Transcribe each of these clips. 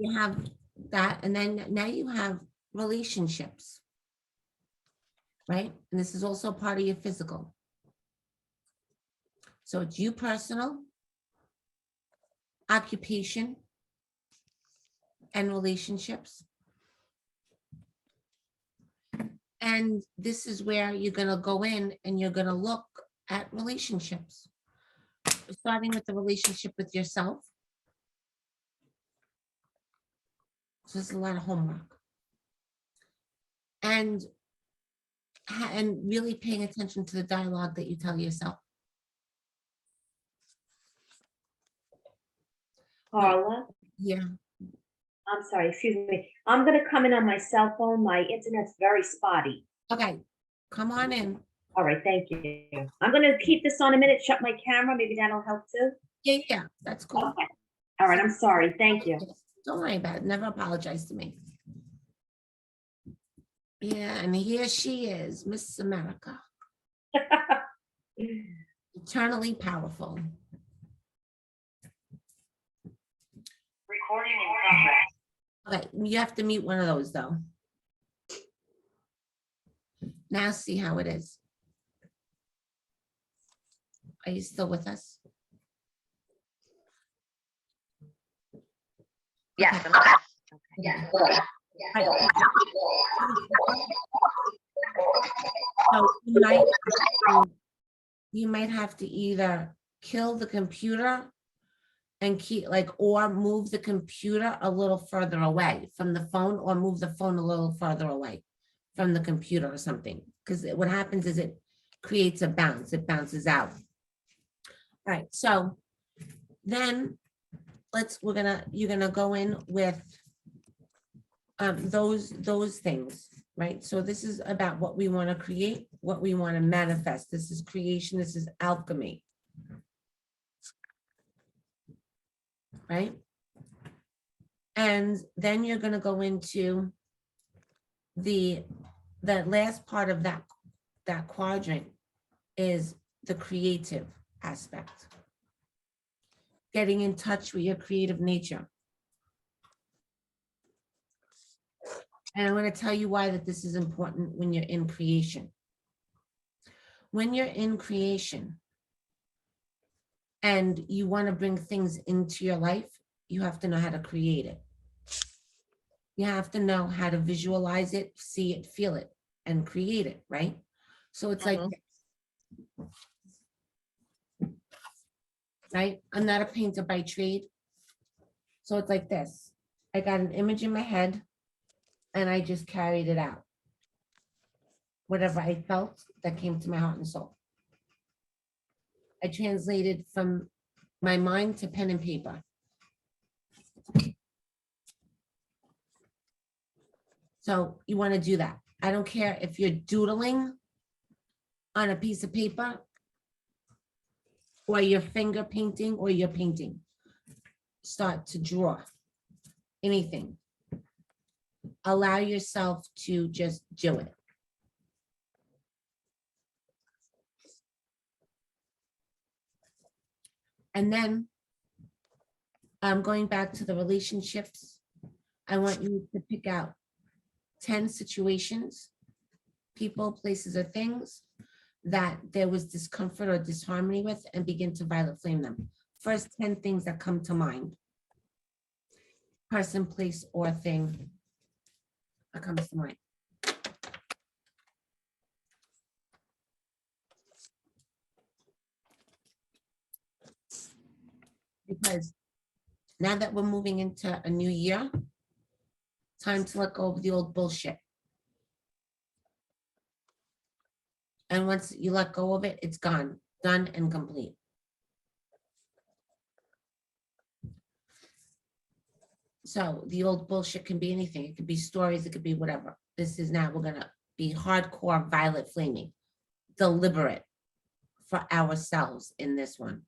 you have that, and then now you have relationships, right? And this is also part of your physical. So it's you personal, occupation, and relationships. And this is where you're going to go in and you're going to look at relationships, starting with the relationship with yourself. So there's a lot of homework. And really paying attention to the dialogue that you tell yourself. Carla, Yeah. I'm sorry, excuse me. I'm gonna come in on my cell phone. My internet's very spotty. Okay. Come on in. All right, thank you. I'm gonna keep this on a minute, shut my camera. Maybe that'll help too. Yeah. That's cool. Okay. All right, I'm sorry. Thank you. Don't worry about it. Never apologize to me. Yeah, and here she is, Miss America. Eternally powerful. Recording in progress. Okay, you have to mute one of those though. Now see how it is. Are you still with us? Yes. Okay. Yes. Right. So you might have to either kill the computer and keep or move the computer a little further away from the phone, or move the phone a little further away from the computer or something. Because what happens is it creates a bounce, it bounces out. All right, so then you're gonna go in with those things, right? So this is about what we want to create, what we want to manifest. This is creation, this is alchemy. Right? And then you're going to go into that last part of that quadrant is the creative aspect. Getting in touch with your creative nature. And I'm going to tell you why that this is important when you're in creation. When you're in creation and you want to bring things into your life, you have to know how to create it. You have to know how to visualize it, see it, feel it, and create it, right? So it's like, right? I'm not a painter by trade. So it's like this. I got an image in my head and I just carried it out. Whatever I felt that came to my heart and soul. I translated from my mind to pen and paper. So you want to do that. I don't care if you're doodling on a piece of paper or you're finger painting or you're painting. Start to draw anything. Allow yourself to just do it. And then I'm going back to the relationships. I want you to pick out 10 situations, people, places, or things that there was discomfort or disharmony with, and begin to violet flame them. First 10 things that come to mind. Person, place, or thing that comes to mind. Because now that we're moving into a new year, time to let go of the old bullshit. And once you let go of it, it's gone, done and complete. So the old bullshit can be anything. It could be stories, it could be whatever. This is now, we're gonna be hardcore violet flaming, deliberate for ourselves in this one.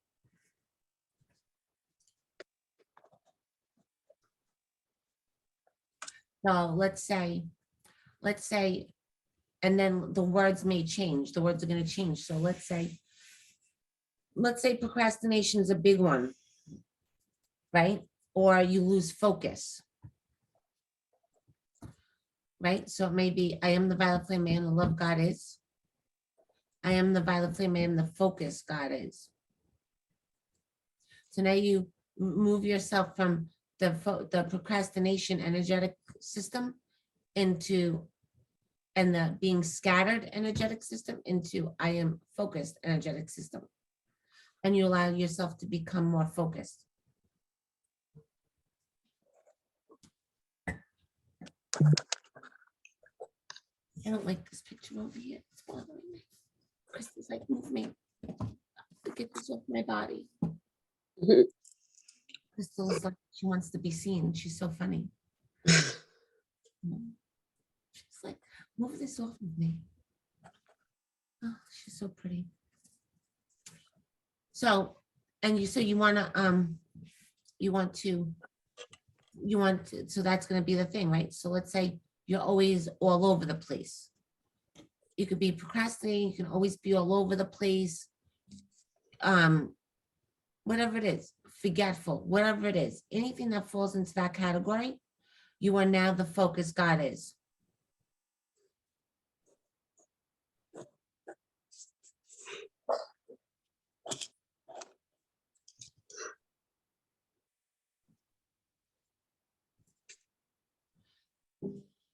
So let's say, and then the words may change. The words are going to change. So let's say procrastination is a big one, right? Or you lose focus. right? So it may be, I am the violet flame man, the love God is. I am the violet flame man, the focus God is. So now you move yourself from the procrastination energetic system into, and the being scattered energetic system into I am focused energetic system. And you allow yourself to become more focused. I don't like this picture over here. It's bothering me. Krista's like, move me. Get this off my body. Crystal is like, she wants to be seen. She's so funny. She's like, move this off of me. Oh, she's so pretty. So, and you, so you want to, so that's going to be the thing, right? So let's say you're always all over the place. You could be procrastinating. You can always be all over the place. Whatever it is, forgetful, whatever it is, anything that falls into that category, you are now the focus God is.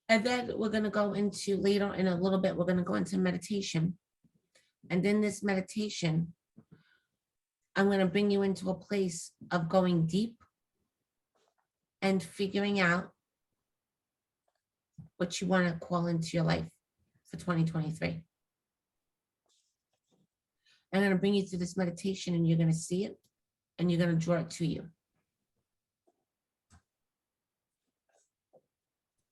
And then we're going to go into later in a little bit, we're going to go into meditation. And in this meditation, I'm going to bring you into a place of going deep and figuring out what you want to call into your life for 2023. I'm going to bring you through this meditation and you're going to see it and you're going to draw it to you.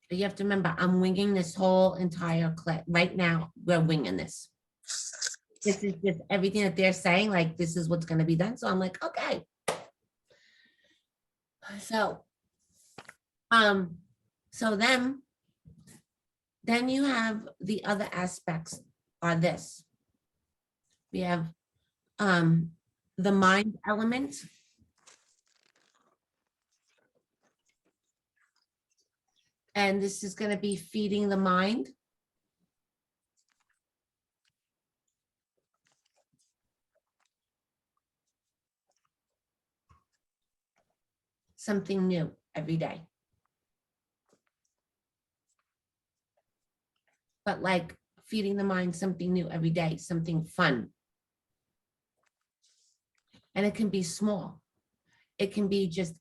But you have to remember, I'm winging this whole entire clip. Right now, we're winging this. This is just everything that they're saying, like, this is what's going to be done. So I'm like, okay. So, then you have the other aspects are this. We have the mind element. And this is going to be feeding the mind. Something new every day. But like feeding the mind something new every day, something fun. And it can be small. It can be just,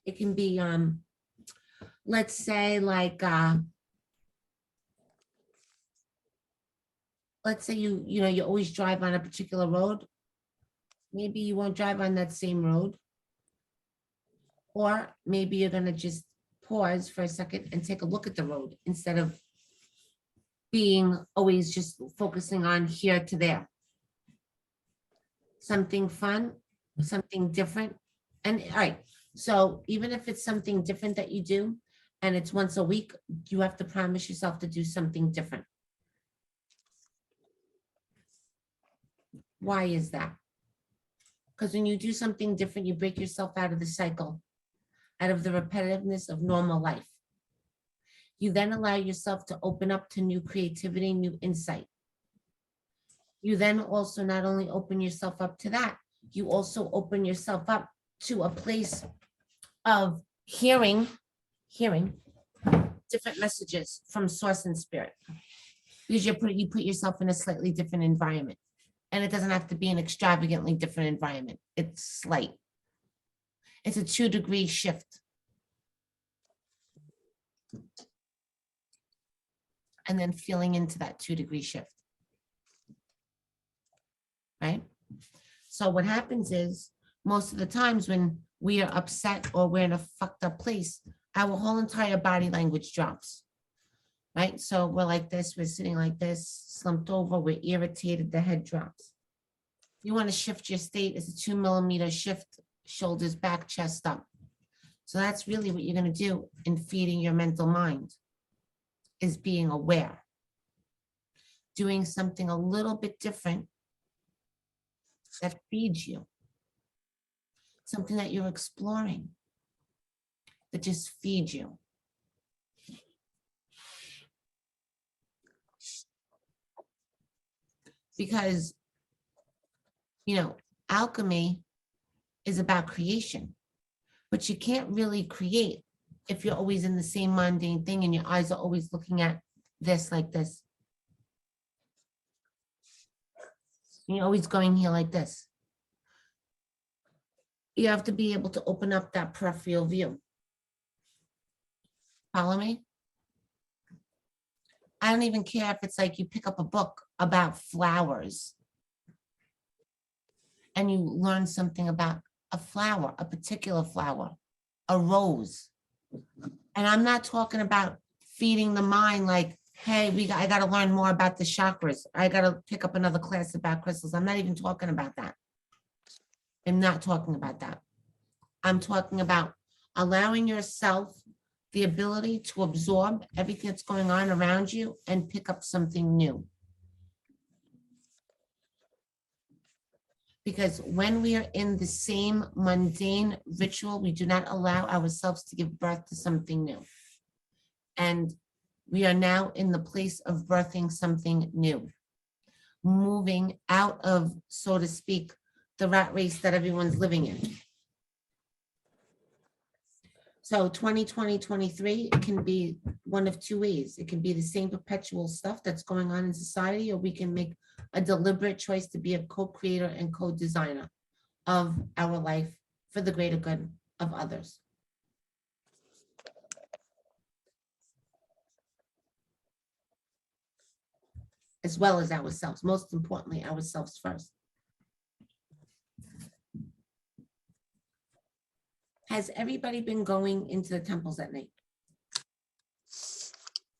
it can be, let's say like, let's say you always drive on a particular road. Maybe you won't drive on that same road. Or maybe you're going to just pause for a second and take a look at the road instead of being always just focusing on here to there. Something fun, something different. And all right, so even if it's something different that you do and it's once a week, you have to promise yourself to do something different. Why is that? Because when you do something different, you break yourself out of the cycle, out of the repetitiveness of normal life. You then allow yourself to open up to new creativity, new insight. You then also not only open yourself up to that, you also open yourself up to a place of hearing different messages from source and spirit. Because you put yourself in a slightly different environment. And it doesn't have to be an extravagantly different environment. It's slight. It's a 2-degree shift. And then feeling into that 2-degree shift. Right? So what happens is most of the times when we are upset or we're in a fucked up place, our whole entire body language drops. Right? So we're like this, we're sitting like this, slumped over, we're irritated, the head drops. You want to shift your state as a 2 millimeter shift, shoulders back, chest up. So that's really what you're going to do in feeding your mental mind, is being aware. Doing something a little bit different that feeds you. Something that you're exploring that just feeds you. because, you know, alchemy is about creation, but you can't really create if you're always in the same mundane thing and your eyes are always looking at this like this. And you're always going here like this. You have to be able to open up that peripheral view. Follow me? I don't even care if it's like you pick up a book about flowers and you learn something about a flower, a particular flower, a rose. And I'm not talking about feeding the mind like, hey, I got to learn more about the chakras. I got to pick up another class about crystals. I'm not even talking about that. I'm not talking about that. I'm talking about allowing yourself the ability to absorb everything that's going on around you and pick up something new. Because when we are in the same mundane ritual, we do not allow ourselves to give birth to something new. And we are now in the place of birthing something new, moving out of, so to speak, the rat race that everyone's living in. So 2020, 23, it can be one of two ways. It can be the same perpetual stuff that's going on in society, or we can make a deliberate choice to be a co-creator and co-designer of our life for the greater good of others. As well as ourselves, most importantly, ourselves first. Has everybody been going into the temples at night?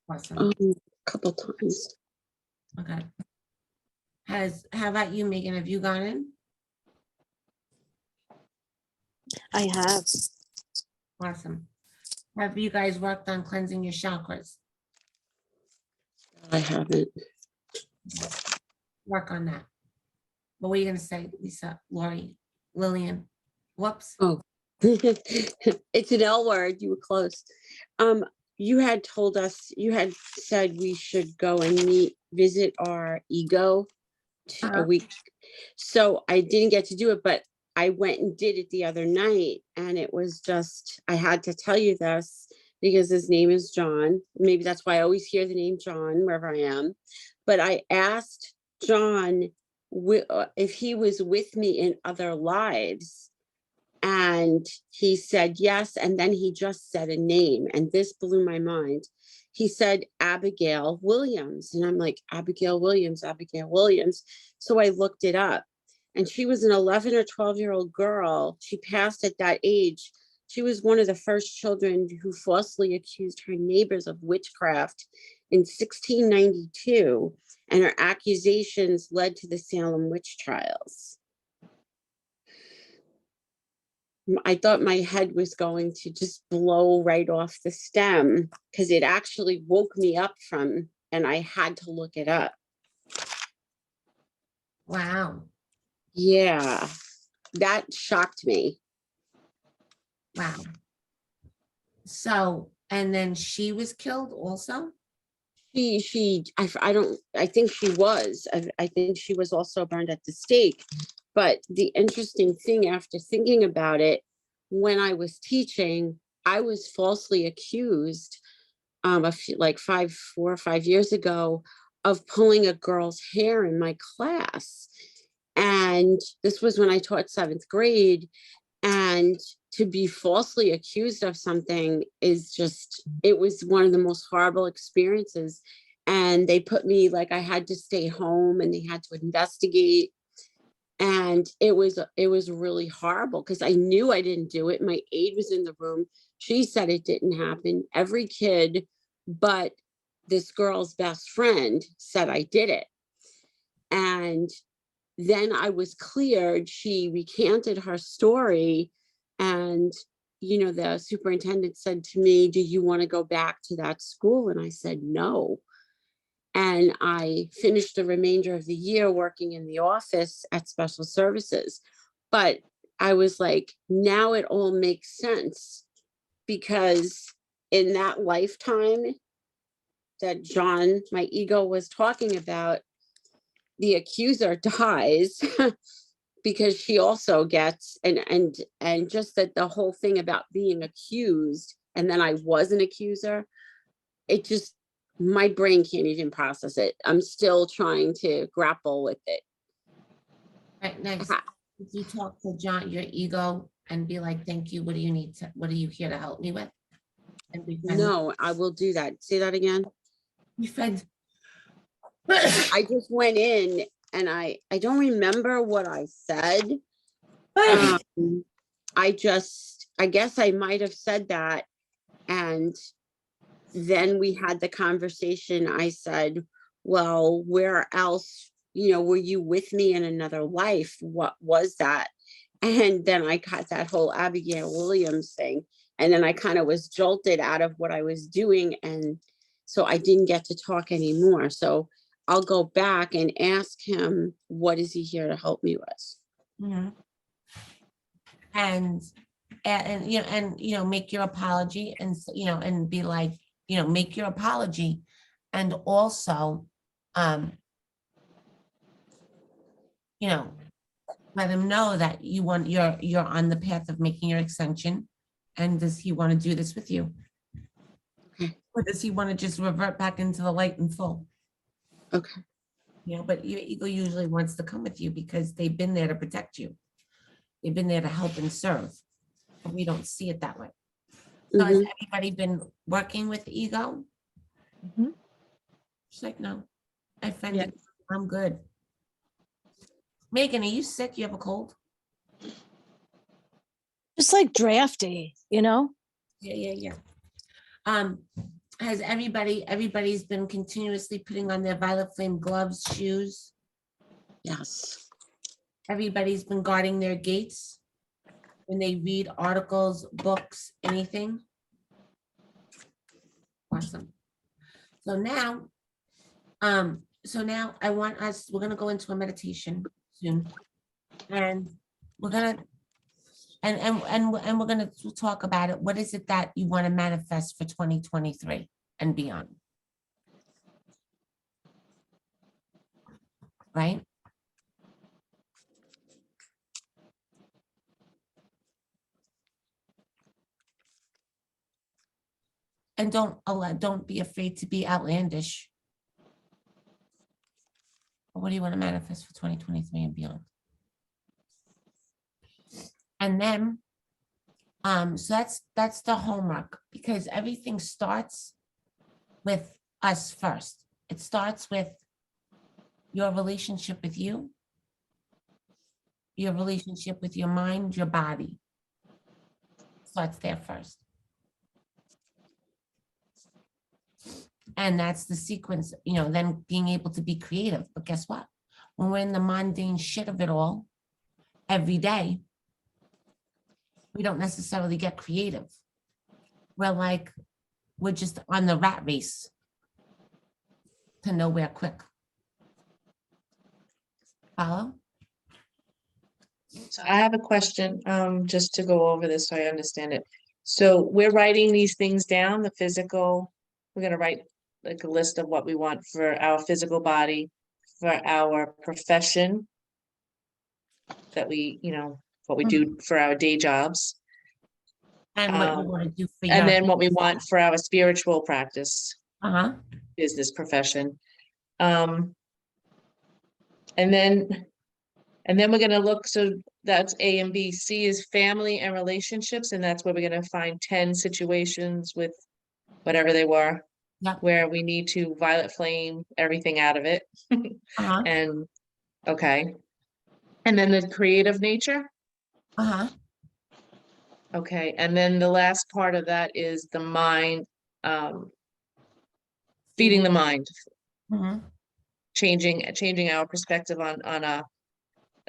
Awesome. A couple times. Okay. How about you, Megan? Have you gone in? I have. Awesome. Have you guys worked on cleansing your chakras? I haven't. Work on that. What were you going to say, Lisa, Lori, Lillian? Whoops. Oh, it's an L word. You were close. You had told us, you had said we should go and visit our ego a week. So I didn't get to do it, but I went and did it the other night. And it was just, I had to tell you this because his name is John. Maybe that's why I always hear the name John wherever I am. But I asked John if he was with me in other lives. And he said yes. And then he just said a name. And this blew my mind. He said Abigail Williams. And I'm like, Abigail Williams, Abigail Williams. So I looked it up. And she was an 11 or 12-year-old girl. She passed at that age. She was one of the first children who falsely accused her neighbors of witchcraft in 1692. And her accusations led to the Salem witch trials. I thought my head was going to just blow right off the stem because it actually woke me up from, and I had to look it up. Wow. Yeah, that shocked me. Wow. So, and then she was killed also? I think she was. I think she was also burned at the stake. But the interesting thing after thinking about it, when I was teaching, I was falsely accused like 4 or 5 years ago of pulling a girl's hair in my class. And this was when I taught 7th grade. And to be falsely accused of something is just, it was one of the most horrible experiences. And they put me, like, I had to stay home and they had to investigate. And it was really horrible because I knew I didn't do it. My aide was in the room. She said it didn't happen. Every kid but this girl's best friend said I did it. And then I was cleared. She recanted her story. And, you know, the superintendent said to me, do you want to go back to that school? And I said, no. And I finished the remainder of the year working in the office at Special Services. But I was like, now it all makes sense, because in that lifetime that John, my ego, was talking about, the accuser dies because she also gets, and just that the whole thing about being accused and then I was an accuser, it just, my brain can't even process it. I'm still trying to grapple with it. Right, next, if you talk to John, your ego, and be like, thank you, what do you need to, what are you here to help me with? And be friendly. No, I will do that. Say that again. Be friends. I just went in and I don't remember what I said. I guess I might have said that. And then we had the conversation. I said, well, where else, were you with me in another life? What was that? And then I got that whole Abigail Williams thing. And then I kind of was jolted out of what I was doing. And so I didn't get to talk anymore. So I'll go back and ask him, what is he here to help me with? Mhm. And make your apology and, and be like, make your apology. And also, let him know that you're on the path of making your extension. And does he want to do this with you? Okay. Or does he want to just revert back into the light in full? Okay. But your ego usually wants to come with you because they've been there to protect you. They've been there to help and serve. But we don't see it that way. So has anybody been working with the ego? She's like, no, I find it, I'm good. Megan, are you sick? You have a cold? Just like drafty, Yeah. Has everybody's been continuously putting on their violet flame gloves, shoes? Yes. Everybody's been guarding their gates when they read articles, books, anything? Awesome. So now I want us, we're gonna go into a meditation soon. And we're gonna, and we're gonna talk about it. What is it that you want to manifest for 2023 and beyond? Right? And don't be afraid to be outlandish. What do you want to manifest for 2023 and beyond? And then, so that's the homework, because everything starts with us first. It starts with your relationship with you, your relationship with your mind, your body. Starts there first. And that's the sequence, then being able to be creative. But guess what? When we're in the mundane shit of it all, every day, we don't necessarily get creative. We're just on the rat race to nowhere quick. Follow? So I have a question, just to go over this so I understand it. So we're writing these things down, the physical, we're gonna write like a list of what we want for our physical body, for our profession that we, what we do for our day jobs. And what you want to do for your. And then what we want for our spiritual practice, business profession. And then we're gonna look, so that's A and B. C is family and relationships, and that's where we're gonna find 10 situations with whatever they were. Yep. Where we need to violet flame everything out of it. And, okay. And then the creative nature. Okay, and then the last part of that is the mind, feeding the mind. Changing our perspective on a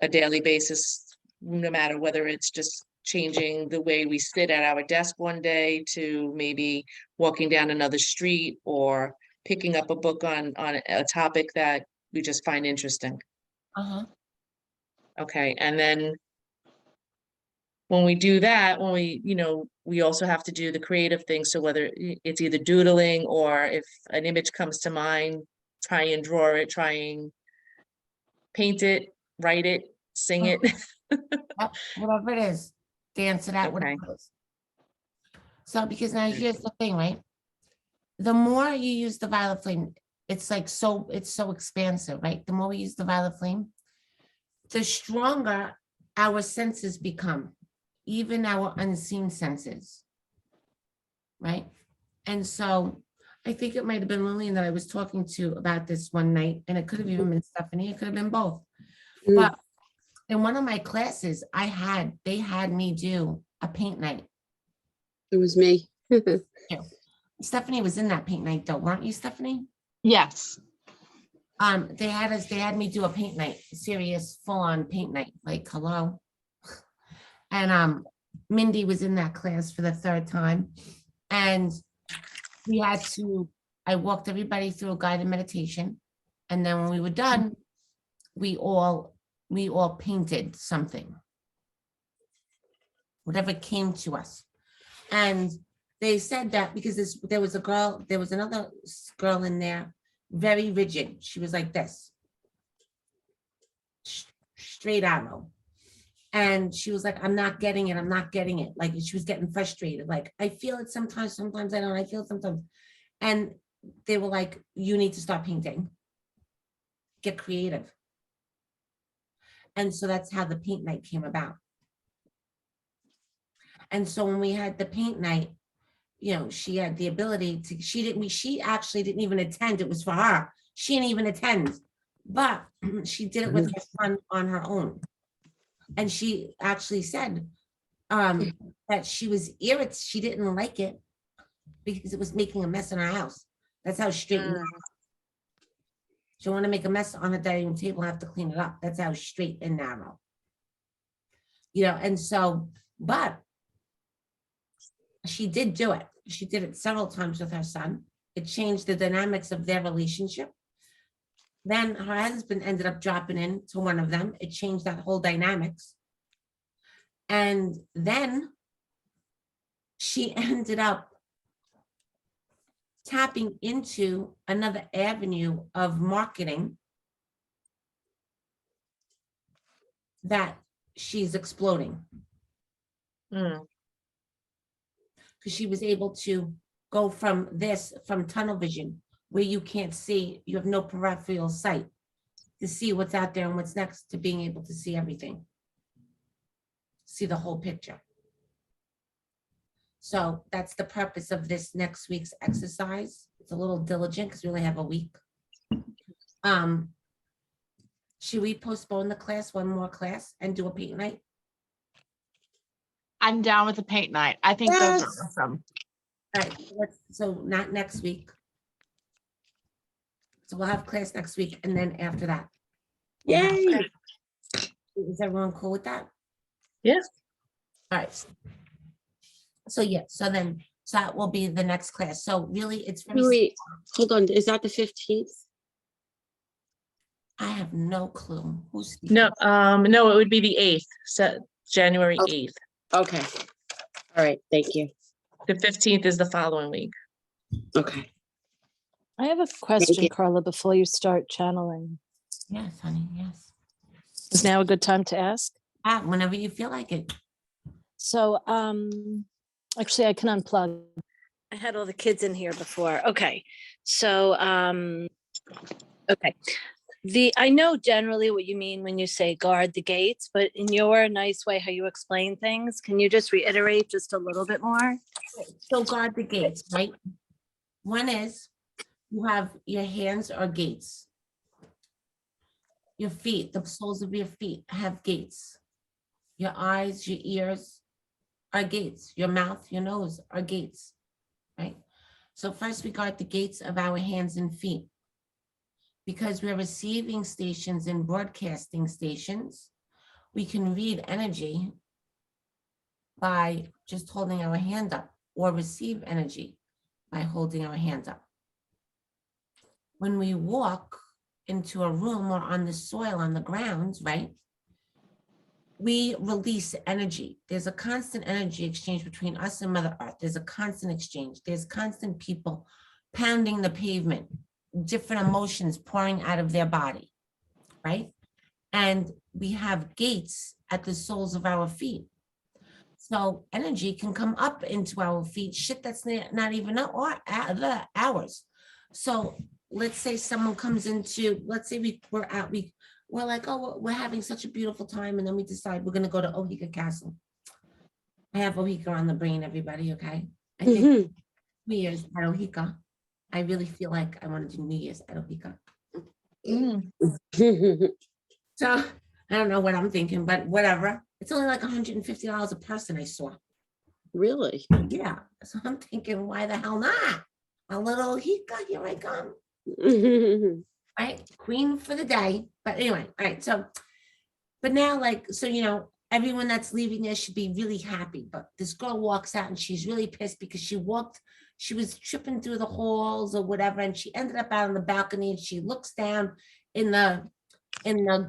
daily basis, no matter whether it's just changing the way we sit at our desk one day to maybe walking down another street or picking up a book on a topic that we just find interesting. Okay, and then when we do that, we also have to do the creative thing. So whether it's either doodling or if an image comes to mind, try and draw it, paint it, write it, sing it. Yep, whatever it is, dance it out, whatever Okay. it is. So, because now here's the thing, right? The more you use the violet flame, it's like it's so expansive, right? The more we use the violet flame, the stronger our senses become, even our unseen senses, right? And so I think it might have been Lillian that I was talking to about this one night, and it could have even been Stephanie, it could have been both. Mm. But in one of my classes, they had me do a paint night. It was me. Stephanie was in that paint night though, weren't you, Stephanie? Yes. They had me do a paint night, serious, full-on paint night, like, hello. And Mindy was in that class for the third time. And I walked everybody through a guided meditation. And then when we were done, we all painted something. Whatever came to us. And they said that because there was another girl in there, very rigid. She was like this, straight arrow. And she was like, I'm not getting it. I'm not getting it. Like, she was getting frustrated. Like, I feel it sometimes I don't. I feel it sometimes. And they were like, you need to start painting. Get creative. And so that's how the paint night came about. And so when we had the paint night, she had the ability to, she actually didn't even attend. It was for her. She didn't even attend, but she did it with her son on her own. And she actually said that she was irritated. She didn't like it because it was making a mess in her house. That's how straight and narrow. She want to make a mess on the dining room table and have to clean it up. That's how straight and narrow. And so, but she did do it. She did it several times with her son. It changed the dynamics of their relationship. Then her husband ended up dropping in to one of them. It changed that whole dynamics. And then she ended up tapping into another avenue of marketing that she's exploding. Mm. Because she was able to go from tunnel vision, where you can't see, you have no peripheral sight, to see what's out there and what's next, to being able to see everything, see the whole picture. So that's the purpose of this next week's exercise. It's a little diligent because we only have a week. Should we postpone the class, one more class, and do a paint night? I'm down with the paint night. I think those are awesome. All right, so not next week. So we'll have class next week, and then after that. we'll have- Yay. Is everyone cool with that? Yeah. All right. So yeah, so that will be the next class. So really, it's very, Wait, hold on. Is that the 15th? I have no clue. Who's No, no, it would be the 8th, so January Okay. 8th. Okay. All right. Thank you. The 15th is the following week. Okay. I have a question, you. Carla, before you start channeling. Yes, honey, yes. Is now a good time to ask? Whenever you feel like it. So, actually I can unplug. I had all the kids in here before. Okay. So, okay. I know generally what you mean when you say guard the gates, but in your nice way, how you explain things, can you just reiterate just a little bit more? So guard the gates, right? One is you have your hands are gates. Your feet, the soles of your feet have gates. Your eyes, your ears are gates. Your mouth, your nose are gates, right? So first we guard the gates of our hands and feet. Because we're receiving stations and broadcasting stations, we can read energy by just holding our hand up, or receive energy by holding our hand up. When we walk into a room or on the soil, on the ground, right, we release energy. There's a constant energy exchange between us and Mother Earth. There's a constant exchange. There's constant people pounding the pavement, different emotions pouring out of their body, right? And we have gates at the soles of our feet. So energy can come up into our feet, shit that's not even ours. So let's say someone comes into, let's say we're like, oh, we're having such a beautiful time. And then we decide we're going to go to Ohika Castle. I have Ohika on the brain, everybody, okay? I think Mhm. New Year's at Ohika. I really feel like I want to do New Year's at Ohika. Mm, So I don't know what I'm thinking, but whatever. It's only like $150 a person, I saw. Really? Yeah. So I'm thinking, why the hell not? A little Ohika, here I come. Right? Queen for the day. But anyway, all right. So, but now, like, so, you know, everyone that's leaving there should be really happy. But this girl walks out and she's really pissed because she was tripping through the halls or whatever, and she ended up out on the balcony and she looks down in the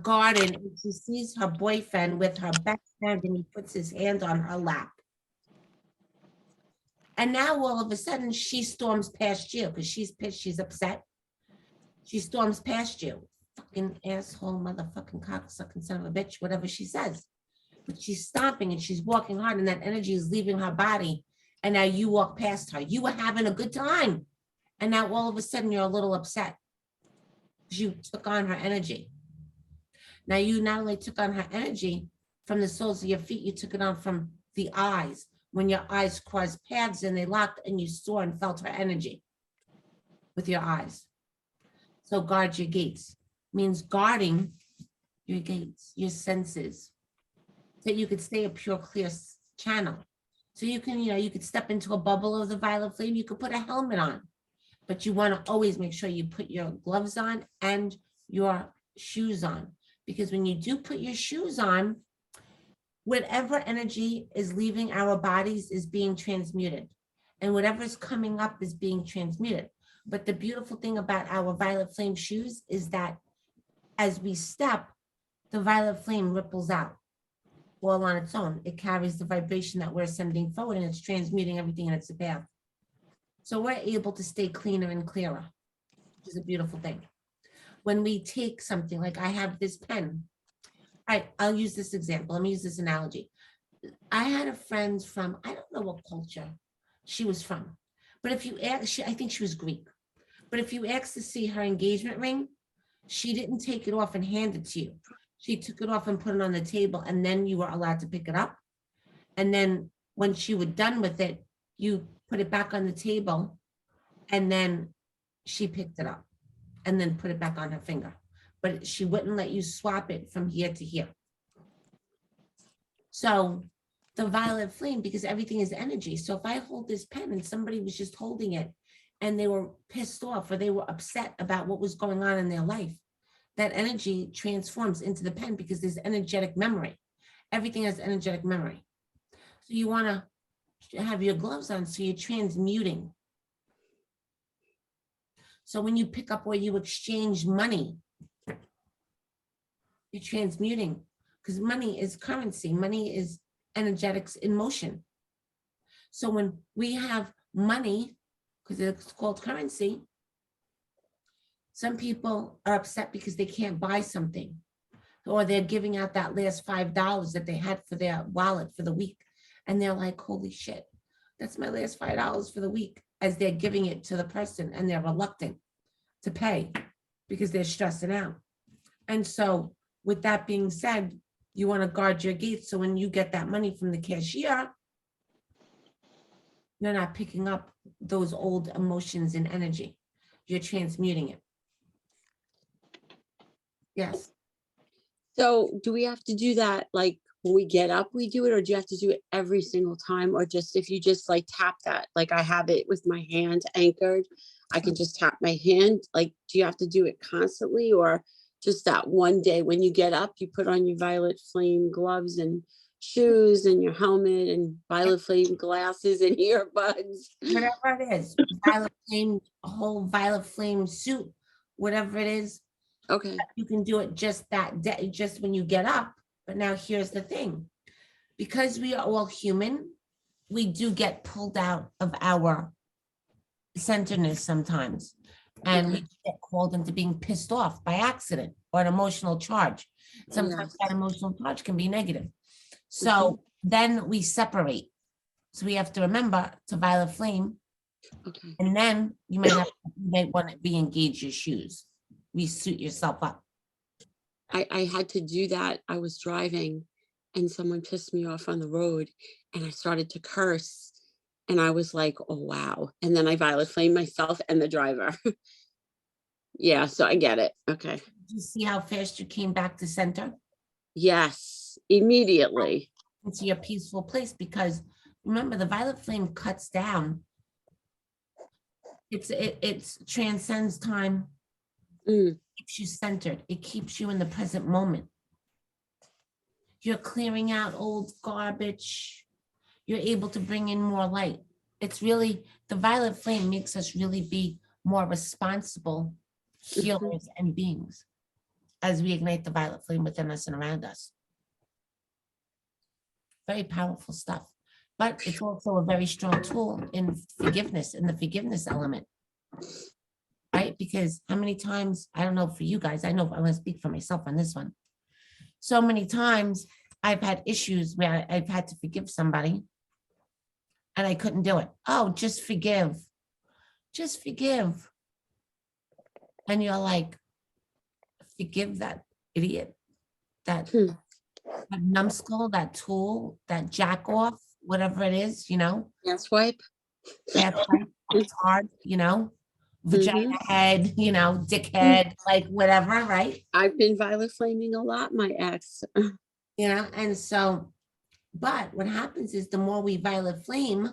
garden and she sees her boyfriend with her best friend and he puts his hand on her lap. And now all of a sudden she storms past you because she's pissed, she's upset. She storms past you. Fucking asshole, motherfucking cocksucking son of a bitch, whatever she says. But she's stomping and she's walking hard and that energy is leaving her body. And now you walk past her. You were having a good time. And now all of a sudden you're a little upset. You took on her energy. Now you not only took on her energy from the soles of your feet, you took it on from the eyes. When your eyes crossed paths and they locked and you saw and felt her energy with your eyes. So guard your gates. Means guarding your gates, your senses, so you could stay a pure, clear channel. So you can, you could step into a bubble of the violet flame. You could put a helmet on, but you want to always make sure you put your gloves on and your shoes on. Because when you do put your shoes on, whatever energy is leaving our bodies is being transmuted. And whatever is coming up is being transmuted. But the beautiful thing about our violet flame shoes is that as we step, the violet flame ripples out all on its own. It carries the vibration that we're sending forward and it's transmuting everything in its path. So we're able to stay cleaner and clearer, which is a beautiful thing. When we take something, like I have this pen. I'll use this example. Let me use this analogy. I had a friend from, I don't know what culture she was from, but if you ask, I think she was Greek. But if you ask to see her engagement ring, she didn't take it off and hand it to you. She took it off and put it on the table, and then you were allowed to pick it up. And then when she was done with it, you put it back on the table, and then she picked it up and then put it back on her finger. But she wouldn't let you swap it from here to here. So the violet flame, because everything is energy. So if I hold this pen and somebody was just holding it and they were pissed off or they were upset about what was going on in their life, that energy transforms into the pen because there's energetic memory. Everything has energetic memory. So you want to have your gloves on so you're transmuting. So when you pick up or you exchange money, you're transmuting, because money is currency. Money is energetics in motion. So when we have money, because it's called currency, some people are upset because they can't buy something, or they're giving out that last $5 that they had for their wallet for the week. And they're like, holy shit, that's my last $5 for the week, as they're giving it to the person and they're reluctant to pay because they're stressing out. And so with that being said, you want to guard your gates. So when you get that money from the cashier, you're not picking up those old emotions and energy. You're transmuting it. Yes. So do we have to do that like when we get up, we do it, or do you have to do it every single time? Or just if you just like tap that, like I have it with my hand anchored, I can just tap my hand. Like, do you have to do it constantly, or just that one day when you get up, you put on your violet flame gloves and shoes and your helmet and violet flame glasses and earbuds? Whatever it is, violet flame, a whole violet flame suit, whatever it is, Okay. you can do it just that day, just when you get up. But now here's the thing, because we are all human, we do get pulled out of our centeredness sometimes. And we get called into being pissed off by accident or an emotional charge. Sometimes Yes. that emotional charge can be negative. So then we separate. So we have to remember to violet flame, Okay. and then you might want to re-engage your shoes, re-suit yourself up. I had to do that. I was driving and someone pissed me off on the road and I started to curse. And I was like, oh, wow. And then I violet flamed myself and the driver. Yeah, so I get it. Okay. Do you see how fast you came back to center Yes, immediately. into your peaceful place? Because remember, the violet flame cuts down. It's transcends time, Mm, keeps you centered. It keeps you in the present moment. You're clearing out old garbage. You're able to bring in more light. It's really, the violet flame makes us really be more responsible healers and beings as we ignite the violet flame within us and around us. Very powerful stuff. But it's also a very strong tool in forgiveness, in the forgiveness element. Right? Because how many times, I don't know for you guys, I know I'm going to speak for myself on this one. So many times I've had issues where I've had to forgive somebody and I couldn't do it. Oh, just forgive. Just forgive. And you're like, forgive that idiot, that, Hmm. that numbskull, that tool, that jack off, whatever it is, you know, Yes, wipe. that's like, it's hard, you know, vagina head, you know, dickhead, like whatever, right? I've been violet flaming a lot, my ex. You know, and so, but what happens is the more we violet flame,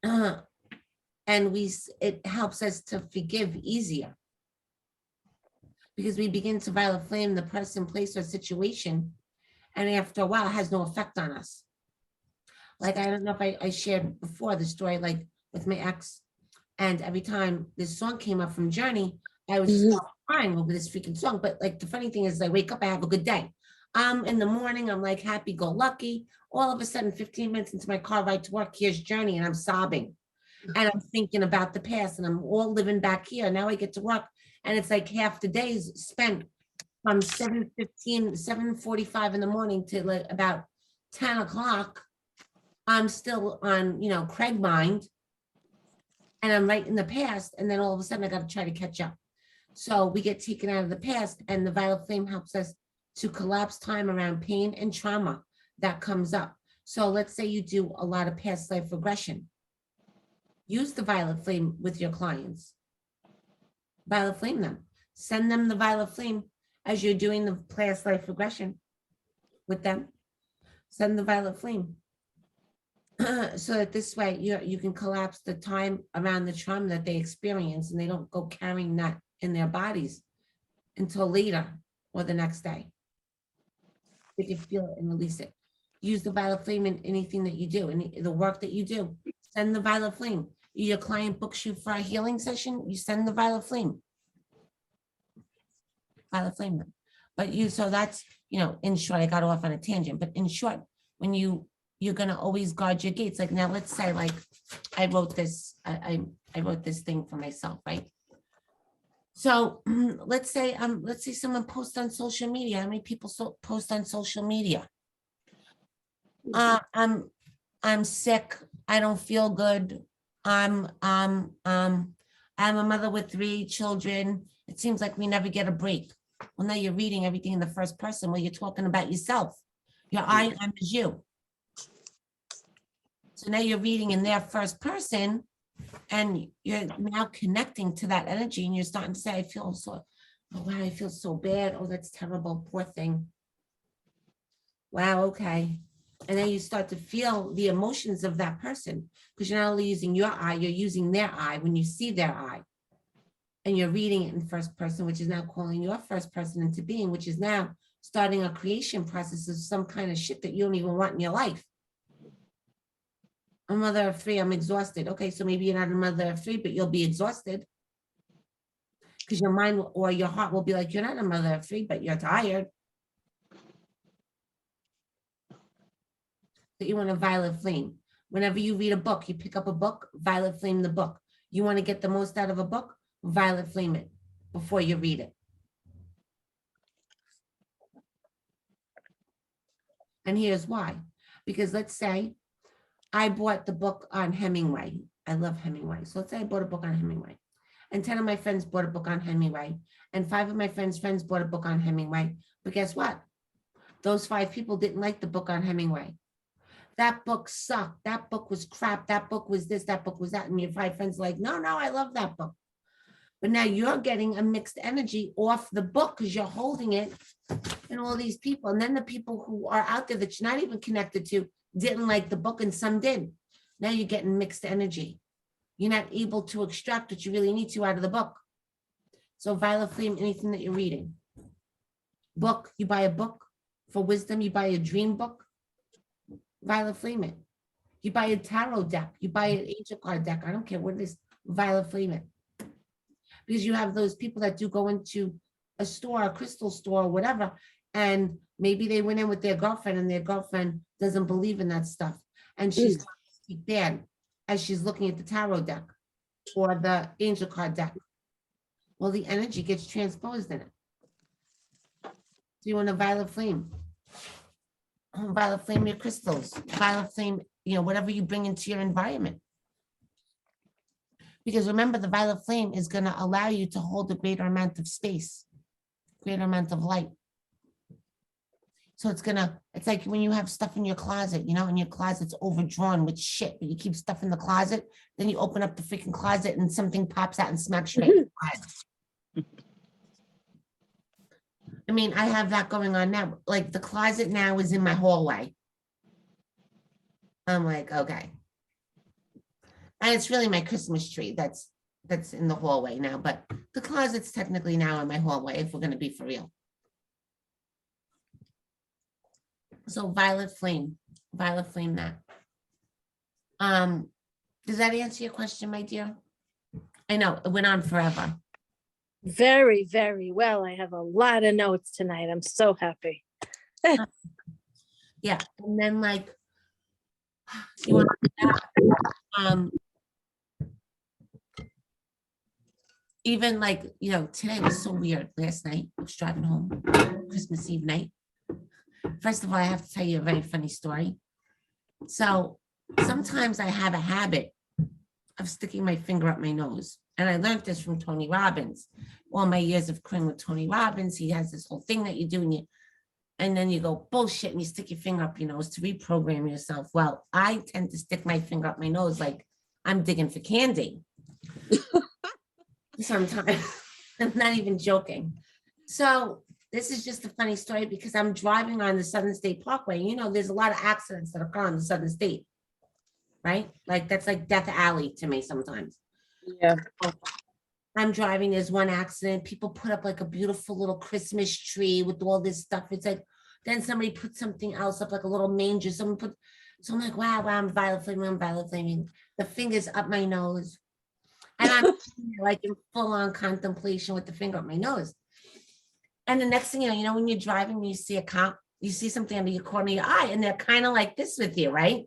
and it helps us to forgive easier. Because we begin to violet flame the person, place, or situation, and after a while, it has no effect on us. Like, I don't know if I shared before the story, like with my ex, and every time this song came up from Journey, I was just crying over this freaking song. But like the funny thing is, I wake up, I have a good day. In the morning, I'm like happy go lucky. All of a sudden, 15 minutes into my car ride to work, here's Journey, and I'm sobbing. And I'm thinking about the past, and I'm all living back here. Now I get to work, and it's like half the day is spent from 7:15, 7:45 in the morning to like about 10 o'clock. I'm still on, you know, Craig mind, and I'm right in the past. And then all of a sudden I got to try to catch up. So we get taken out of the past, and the violet flame helps us to collapse time around pain and trauma that comes up. So let's say you do a lot of past life regression. Use the violet flame with your clients. Violet flame them. Send them the violet flame as you're doing the past life regression with them. Send the violet flame. So that this way you can collapse the time around the trauma that they experience, and they don't go carrying that in their bodies until later or the next day. They can feel it and release it. Use the violet flame in anything that you do, in the work that you do. Send the violet flame. Your client books you for a healing session, you send the violet flame. Violet flame them. But so that's, you know, in short, I got off on a tangent, but in short, when you're gonna always guard your gates. Like now, let's say like I wrote this, I wrote this thing for myself, right? So let's say someone posts on social media. How many people post on social media? I'm sick. I don't feel good. I'm a mother with 3 children. It seems like we never get a break. Well, now you're reading everything in the first person. Well, you're talking about yourself. Your I am is you. So now you're reading in their first person, and you're now connecting to that energy, and you're starting to say, I feel so, oh wow, I feel so bad. Oh, that's terrible, poor thing. Wow, okay. And then you start to feel the emotions of that person, because you're not only using your eye, you're using their eye when you see their eye. And you're reading it in first person, which is now calling your first person into being, which is now starting a creation process of some kind of shit that you don't even want in your life. A mother of 3, I'm exhausted. Okay, so maybe you're not a mother of 3, but you'll be exhausted. Because your mind or your heart will be like, you're not a mother of 3, but you're tired. That you want a violet flame. Whenever you read a book, you pick up a book, violet flame the book. You want to get the most out of a book, violet flame it before you read it. And here's why. Because let's say I bought the book on Hemingway. I love Hemingway. So let's say I bought a book on Hemingway. And 10 of my friends bought a book on Hemingway. And 5 of my friends' friends bought a book on Hemingway. But guess what? Those 5 people didn't like the book on Hemingway. That book sucked. That book was crap. That book was this, that book was that. And your 5 friends are like, no, I love that book. But now you're getting a mixed energy off the book because you're holding it and all these people. And then the people who are out there that you're not even connected to didn't like the book and some did. Now you're getting mixed energy. You're not able to extract what you really need to out of the book. So violet flame, anything that you're reading. Book, you buy a book for wisdom, you buy a dream book, violet flame it. You buy a tarot deck, you buy an angel card deck, I don't care what it is, violet flame it. Because you have those people that do go into a store, a crystal store, or whatever, and maybe they went in with their girlfriend and their girlfriend doesn't believe in that stuff. And she's going to speak bad as she's looking at the tarot deck or the angel card deck. Well, the energy gets transposed in it. So you want a violet flame. Violet flame your crystals. Violet flame, whatever you bring into your environment. Because remember, the violet flame is going to allow you to hold a greater amount of space, greater amount of light. So it's like when you have stuff in your closet, and your closet's overdrawn with shit, but you keep stuff in the closet, then you open up the freaking closet and something pops out and smacks you right in the head. I mean, I have that going on now. Like the closet now is in my hallway. I'm like, okay. And it's really my Christmas tree that's in the hallway now, but the closet's technically now in my hallway if we're going to be for real. So violet flame that. Does that answer your question, my dear? I know it went on forever. Very, very well. I have a lot of notes tonight. I'm so happy. Yeah, and then like you want to even like today was so weird. Last night I was driving home, Christmas Eve night. First of all, I have to tell you a very funny story. So sometimes I have a habit of sticking my finger up my nose. And I learned this from Tony Robbins. All my years of career with Tony Robbins, he has this whole thing that you do and then you go bullshit and you stick your finger up your nose to reprogram yourself. Well, I tend to stick my finger up my nose like I'm digging for candy. Sometimes. I'm not even joking. So this is just a funny story because I'm driving on the Southern State Parkway. There's a lot of accidents that occur on the Southern State, right? Like that's like Death Alley to me sometimes. Yeah. I'm driving, there's one accident. People put up like a beautiful little Christmas tree with all this stuff. It's like, then somebody put something else up, like a little manger. So I'm like, wow, I'm violet flaming. The fingers up my nose. And I'm like in full on contemplation with the finger up my nose. And the next thing you know, when you're driving, you see a cop, you see something under your corner of your eye, and they're kind of like this with you, right?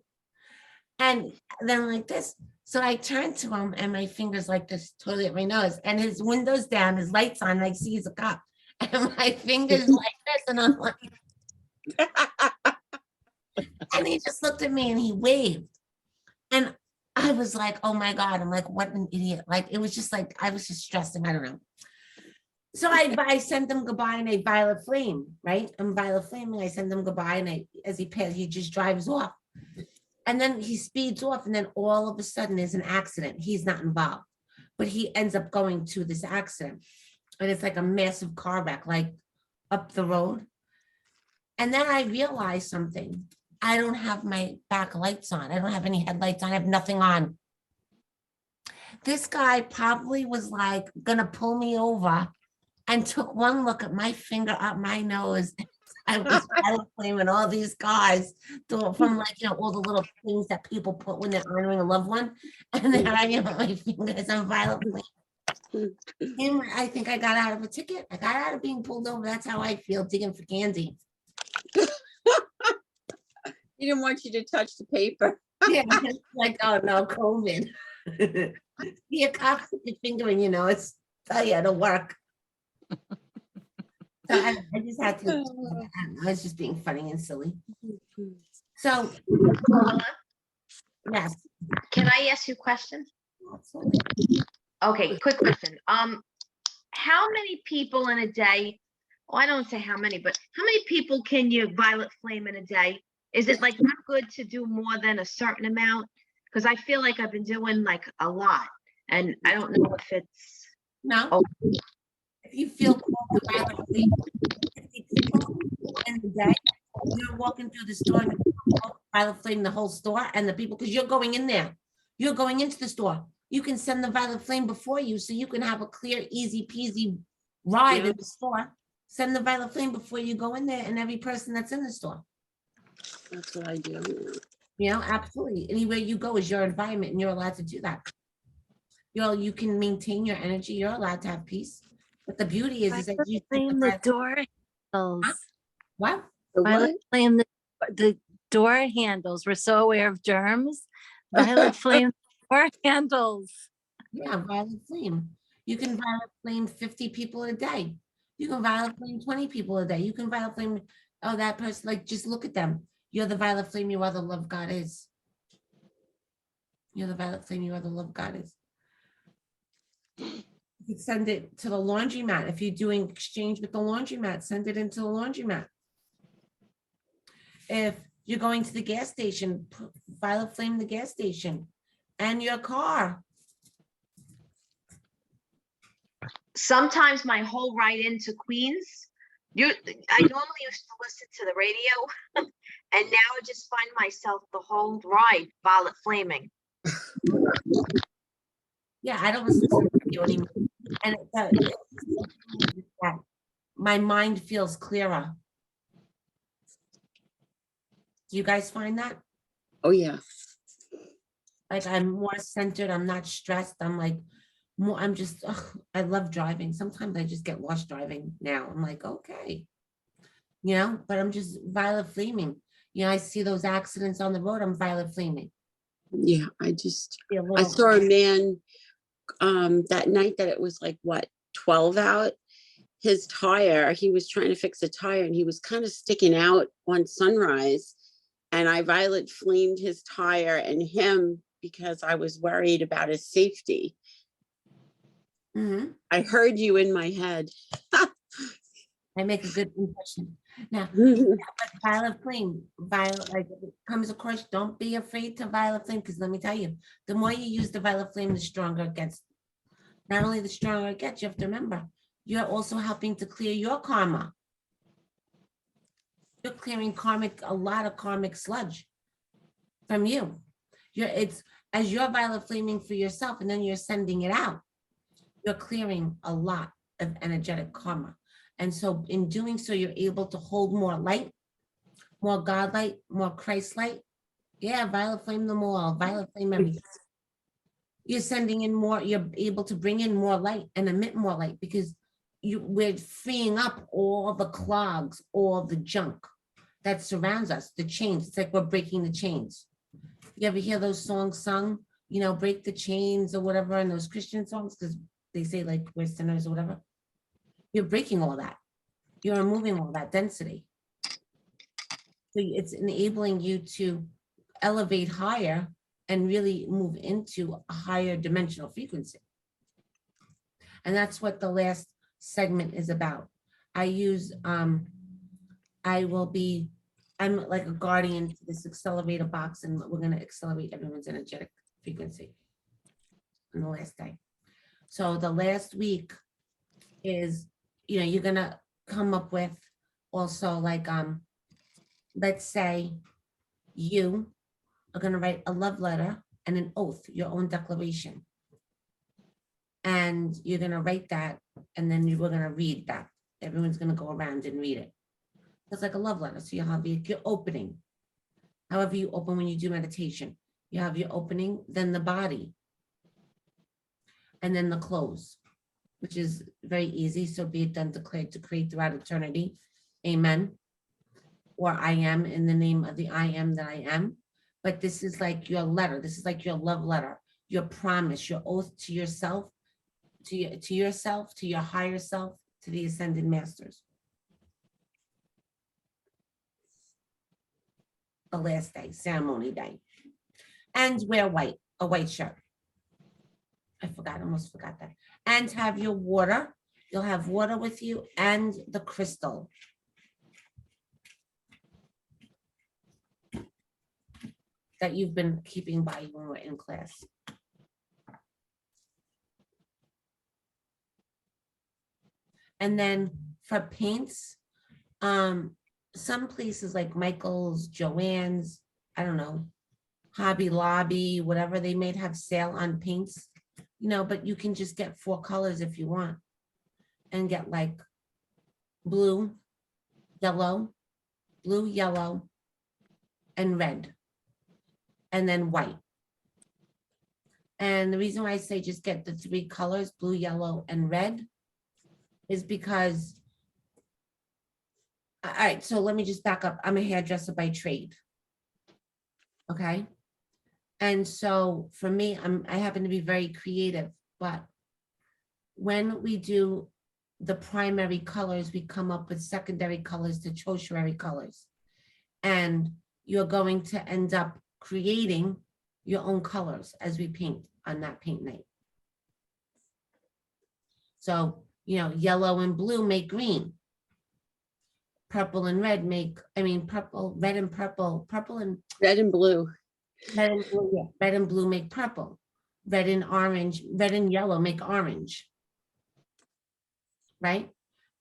And then like this. So I turn to him and my fingers like this, totally at my nose, and his window's down, his lights on, and I see he's a cop. And my fingers like this, and I'm like, and he just looked at me and he waved. And I was like, oh my God, I'm like, what an idiot. Like, it was just like, I was just stressing, I don't know. So I sent them goodbye and a violet flame, right? I'm violet flaming, I send them goodbye, and as he passes, he just drives off. And then he speeds off, and then all of a sudden there's an accident. He's not involved, but he ends up going to this accident. And it's like a massive car wreck, like up the road. And then I realized something. I don't have my back lights on. I don't have any headlights on. I have nothing on. This guy probably was like gonna pull me over and took one look at my finger up my nose. I was violet flaming all these cars from like, all the little things that people put when they're honoring a loved one. And then I am my fingers on violet flame. And I think I got out of a ticket. I got out of being pulled over. That's how I feel, digging for candy. He didn't want you to touch the paper. Yeah, like, oh no, COVID. Be a cop with your finger and it's tell you it'll work. So I just had to, I was just being funny and silly. So, yes, Can I ask you a question? absolutely. Okay, quick question. How many people in a day? Well, I don't say how many, but how many people can you violet flame in a day? Is it like not good to do more than a certain amount? Because I feel like I've been doing like a lot, and I don't know if it's. No, Oh. if you feel called to violet flame, 50 people in the day, you're walking through the store and violet flame the whole store and the people, because you're going in there. You're going into the store. You can send the violet flame before you so you can have a clear, easy peasy ride in the store. Send the violet flame before you go in there and every person that's in the store. That's what I do. You know, absolutely. Anywhere you go is your environment and you're allowed to do that. You can maintain your energy. You're allowed to have peace. But the beauty is that you Flame the door handles. what? The Violet what? flame the door handles. We're so aware of germs. Violet flame door handles. Yeah, violet flame. You can violet flame 50 people a day. You can violet flame 20 people a day. You can violet flame, oh, that person, like, just look at them. You're the violet flame, you are the love God is. You're the violet flame, you are the love God is. You could send it to the laundromat. If you're doing exchange with the laundromat, send it into the laundromat. If you're going to the gas station, violet flame the gas station and your car. Sometimes my whole ride into Queens, I normally used to listen to the radio, and now I just find myself the whole ride violet flaming. Yeah, I don't listen to the radio anymore. And my mind feels clearer. Do you guys find that? Oh, yeah. Like I'm more centered, I'm not stressed, I'm like more, I'm just, I love driving. Sometimes I just get lost driving now. I'm like, okay. You know, but I'm just violet flaming. You know, I see those accidents on the road, I'm violet flaming. Yeah, I Be a I little- saw a man that night that it was like, what, 12 out? His tire, he was trying to fix a tire and he was kind of sticking out on Sunrise. And I violet flamed his tire and him because I was worried about his safety. Mhm. I heard you in my head. I make a good impression. Now, but violet flame, violet, like if it comes across, don't be afraid to violet flame, because let me tell you, the more you use the violet flame, the stronger it gets. Not only the stronger it gets, you have to remember, you're also helping to clear your karma. You're clearing a lot of karmic sludge from you. It's as you're violet flaming for yourself and then you're sending it out, you're clearing a lot of energetic karma. And so in doing so, you're able to hold more light, more God light, more Christ light. Yeah, violet flame them all, violet flame everything. You're sending in more, you're able to bring in more light and emit more light because we're freeing up all the clogs, all the junk that surrounds us, the chains. It's like we're breaking the chains. You ever hear those songs sung, you know, break the chains or whatever, in those Christian songs, because they say like we're sinners or whatever. You're breaking all that. You're removing all that density. So it's enabling you to elevate higher and really move into a higher dimensional frequency. And that's what the last segment is about. I'm like a guardian to this accelerator box, and we're going to accelerate everyone's energetic frequency on the last day. So the last week is, you know, you're going to come up with also like, let's say you are going to write a love letter and an oath, your own declaration. And you're going to write that, and then we're going to read that. Everyone's going to go around and read it. It's like a love letter. So you have your opening. However you open when you do meditation. You have your opening, then the body, and then the close, which is very easy. So be it done, declared, to create throughout eternity. Amen. Or I am, in the name of the I am that I am. But this is like your letter. This is like your love letter, your promise, your oath to yourself, to yourself, to your higher self, to the ascended masters. the last day, ceremony day. And wear white, a white shirt. I forgot, almost forgot that. And have your water. You'll have water with you and the crystal. That you've been keeping by you when we're in class. And then for paints, some places like Michael's, Joann's, I don't know, Hobby Lobby, whatever, they may have sale on paints, you know, but you can just get 4 colors if you want. And get like blue, yellow, and red. And then white. And the reason why I say just get the 3 colors, blue, yellow, and red, is because, all right, so let me just back up. I'm a hairdresser by trade. Okay. And so for me, I happen to be very creative, but when we do the primary colors, we come up with secondary colors to tertiary colors. And you're going to end up creating your own colors as we paint on that paint night. So, you know, yellow and blue make green. Purple and red make, purple, red and purple, purple and Red and blue. red and blue, yeah, red and blue make purple. Red and orange, red and yellow make orange. Right?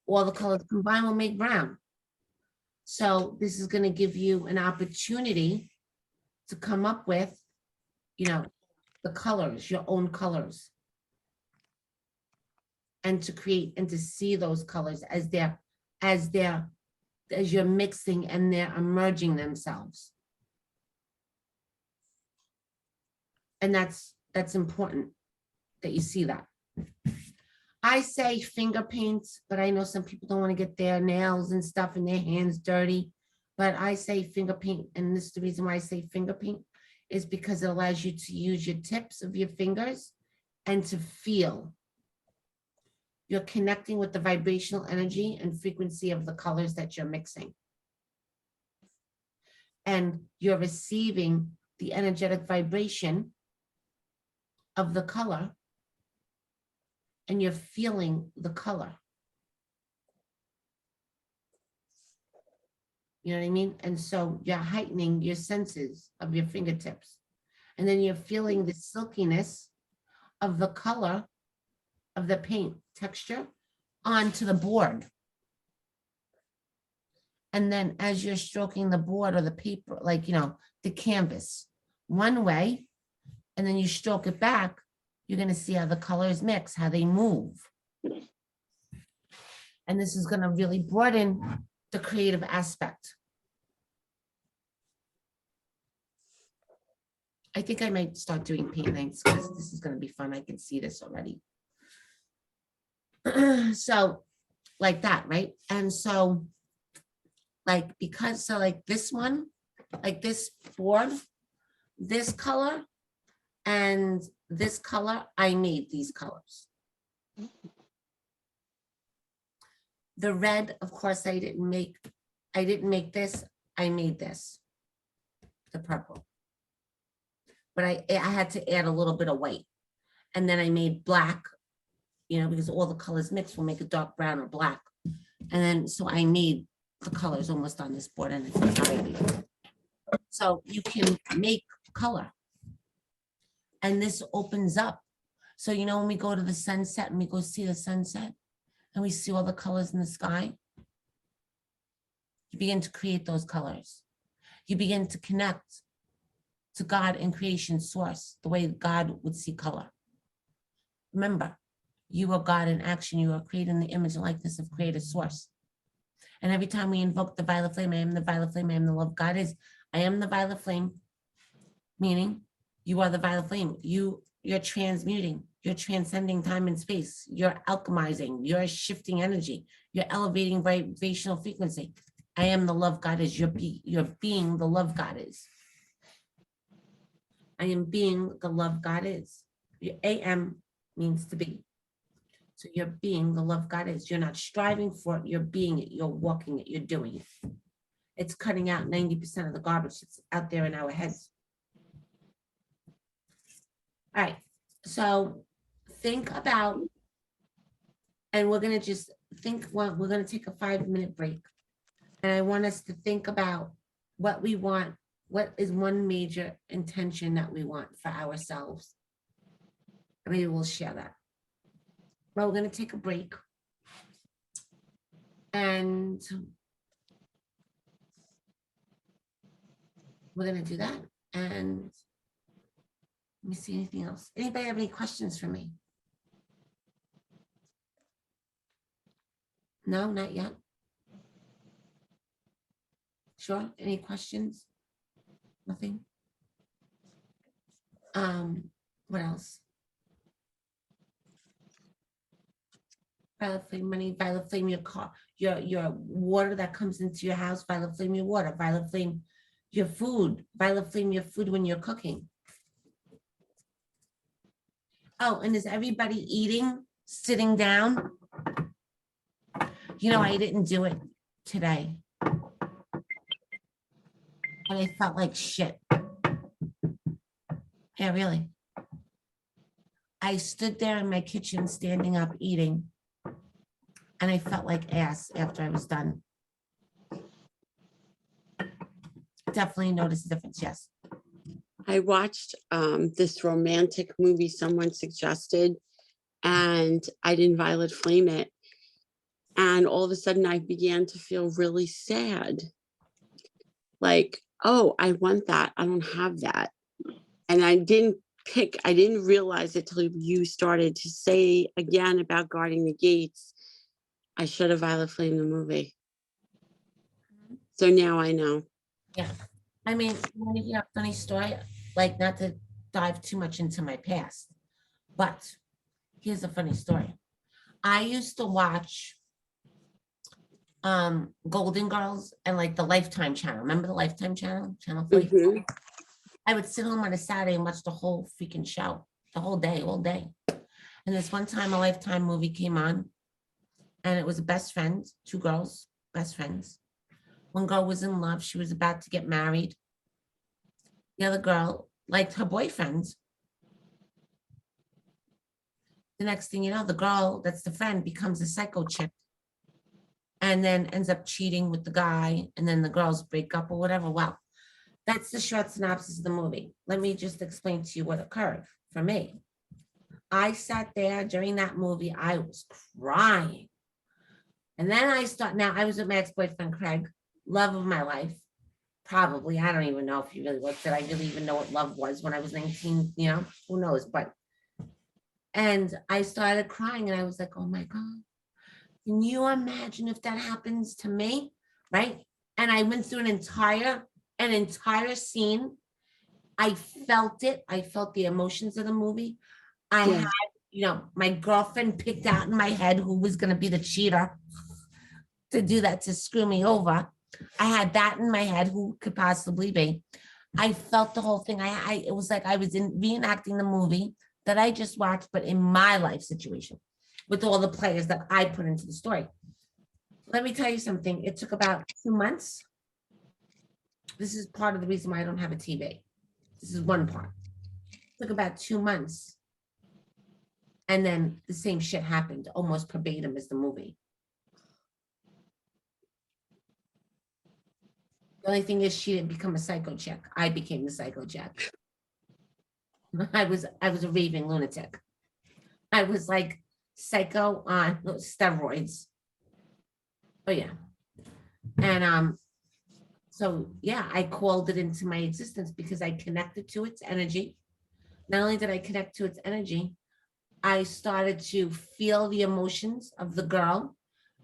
All the colors combined will make brown. So this is going to give you an opportunity to come up with, you know, the colors, your own colors. And to create and to see those colors as you're mixing and they're emerging themselves. And that's important that you see that. I say finger paints, but I know some people don't want to get their nails and stuff and their hands dirty. But I say finger paint, and this is the reason why I say finger paint, is because it allows you to use your tips of your fingers and to feel. You're connecting with the vibrational energy and frequency of the colors that you're mixing. And you're receiving the energetic vibration of the color, and you're feeling the color. You know what I mean? And so you're heightening your senses of your fingertips. And then you're feeling the silkiness of the color of the paint texture onto the board. And then as you're stroking the board or the paper, like, you know, the canvas one way, and then you stroke it back, you're going to see how the colors mix, how they move. And this is going to really broaden the creative aspect. I think I might start doing paint nights because this is going to be fun. I can see this already. So like that, right? And so like, like this one, like this board, this color and this color, I made these colors. The red, of course, I didn't make this, I made this, the purple. But I had to add a little bit of white. And then I made black, you know, because all the colors mixed will make a dark brown or black. And then, so I made the colors almost on this board, and it's entirely. So you can make color. And this opens up. So, you know, when we go to the sunset and we go see the sunset and we see all the colors in the sky, you begin to create those colors. You begin to connect to God and creation source, the way God would see color. Remember, you are God in action. You are created in the image and likeness of creative source. And every time we invoke the violet flame, I am the violet flame, I am the love God is. I am the violet flame, meaning you are the violet flame. You're transmuting, you're transcending time and space. You're alchemizing, you're shifting energy. You're elevating vibrational frequency. I am the love God is. You're being the love God is. I am being the love God is. Your AM means to be. So you're being the love God is. You're not striving for it, you're being it, you're walking it, you're doing it. It's cutting out 90% of the garbage that's out there in our heads. All right, so think about, and we're gonna just think, well, we're gonna take a 5-minute break. And I want us to think about what we want, what is one major intention that we want for ourselves. Maybe we'll share that. Well, we're gonna take a break. And we're gonna do that. And let me see anything else. Anybody have any questions for me? No, not yet. Sure, any questions? Nothing? What else? Violet flame money, violet flame your car, your water that comes into your house, violet flame your water, violet flame your food, violet flame your food when you're cooking. Oh, and is everybody eating, sitting down? You know, I didn't do it today. And I felt like shit. Yeah, really. I stood there in my kitchen, standing up, eating. And I felt like ass after I was done. Definitely noticed a difference, yes. I watched this romantic movie someone suggested, and I didn't violet flame it. And all of a sudden I began to feel really sad. Like, oh, I want that. I don't have that. And I didn't realize it till you started to say again about guarding the gates. I should have violet flamed the movie. So now I know. Yeah. I mean, you want to hear a funny story? Like, not to dive too much into my past, but here's a funny story. I used to watch Golden Girls and like the Lifetime channel. Remember the Lifetime channel? Channel 44? Mhm. I would sit home on a Saturday and watch the whole freaking show, the whole day, all day. And this one time a Lifetime movie came on, and it was a best friend, 2 girls, best friends. One girl was in love. She was about to get married. The other girl liked her boyfriend. The next thing you know, the girl that's the friend becomes a psycho chick and then ends up cheating with the guy, and then the girls break up or whatever. Well, that's the short synopsis of the movie. Let me just explain to you what occurred for me. I sat there during that movie. I was crying. And then now I was with my ex-boyfriend, Craig, love of my life. Probably, I don't even know if he really was, did I really even know what love was when I was 19, you know, who knows, but. And I started crying and I was like, oh my God, can you imagine if that happens to me, right? And I went through an entire scene. I felt it. I felt the emotions of the movie. I Yeah. had, you know, my girlfriend picked out in my head who was going to be the cheater to do that, to screw me over. I had that in my head, who could possibly be. I felt the whole thing. It was like I was reenacting the movie that I just watched, but in my life situation with all the players that I put into the story. Let me tell you something. It took about 2 months. This is part of the reason why I don't have a TV. This is one part. It took about 2 months. And then the same shit happened almost verbatim as the movie. The only thing is she didn't become a psycho chick. I became the psycho chick. I was a raving lunatic. I was like psycho on steroids. Oh yeah. And so yeah, I called it into my existence because I connected to its energy. Not only did I connect to its energy, I started to feel the emotions of the girl.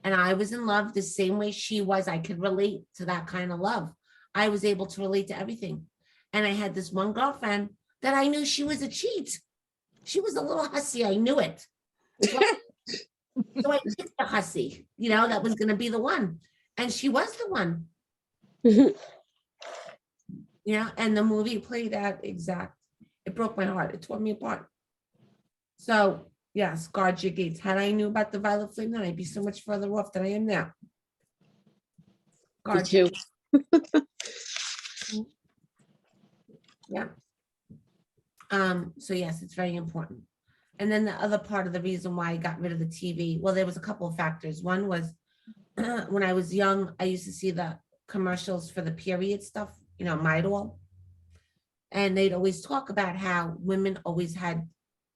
And I was in love the same way she was. I could relate to that kind of love. I was able to relate to everything. And I had this one girlfriend that I knew she was a cheat. She was a little hussy. I knew it. So I picked the hussy, you know, that was going to be the one. And she was the one. Yeah. And the movie played that exact. It broke my heart. It tore me apart. So yes, guard your gates. Had I knew about the violet flame, then I'd be so much further off than I am now. Me too. Yeah. So yes, it's very important. And then the other part of the reason why I got rid of the TV, well, there was a couple of factors. One was when I was young, I used to see the commercials for the period stuff, you know, Midol. And they'd always talk about how women always had,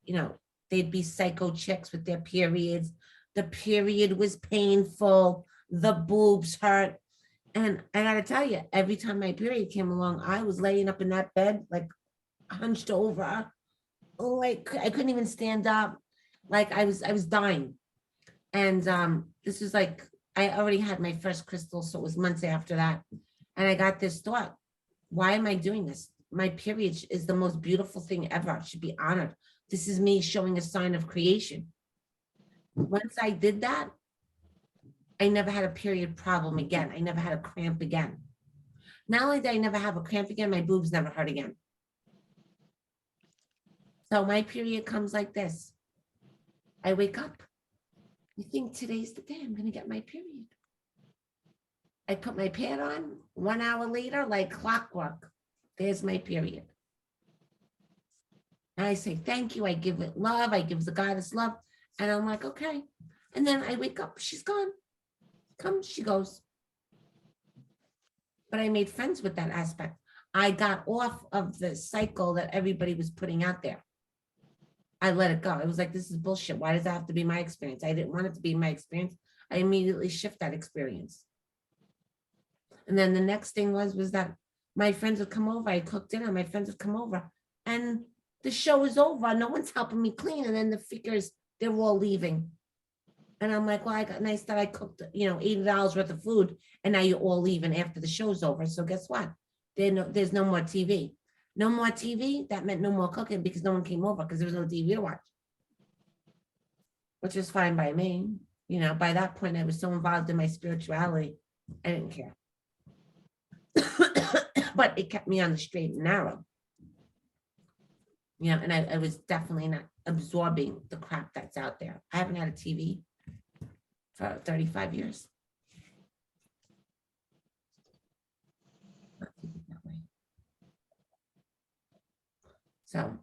you know, they'd be psycho chicks with their periods. The period was painful, the boobs hurt. And I gotta tell you, every time my period came along, I was laying up in that bed, like hunched over. Oh, I couldn't even stand up. Like I was dying. And this was like, I already had my first crystal, so it was months after that. And I got this thought, why am I doing this? My period is the most beautiful thing ever. It should be honored. This is me showing a sign of creation. Once I did that, I never had a period problem again. I never had a cramp again. Not only did I never have a cramp again, my boobs never hurt again. So my period comes like this. I wake up. I think today's the day I'm going to get my period. I put my pad on. 1 hour later, like clockwork, there's my period. And I say, thank you. I give it love. I give the goddess love. And I'm like, okay. And then I wake up. She's gone. Comes, she goes. But I made friends with that aspect. I got off of the cycle that everybody was putting out there. I let it go. It was like, this is bullshit. Why does that have to be my experience? I didn't want it to be my experience. I immediately shift that experience. And then the next thing was that my friends would come over. I cooked dinner. My friends would come over. And the show is over. No one's helping me clean. And then the figures, they're all leaving. And I'm like, well, I got nice that I cooked, you know, $80 worth of food. And now you're all leaving after the show's over. So guess what? There's no more TV. No more TV, that meant no more cooking because no one came over because there was no TV to watch. Which is fine by me. You know, by that point, I was so involved in my spirituality, I didn't care. But it kept me on the straight and narrow. You know, and I was definitely not absorbing the crap that's out there. I haven't had a TV for 35 years. So,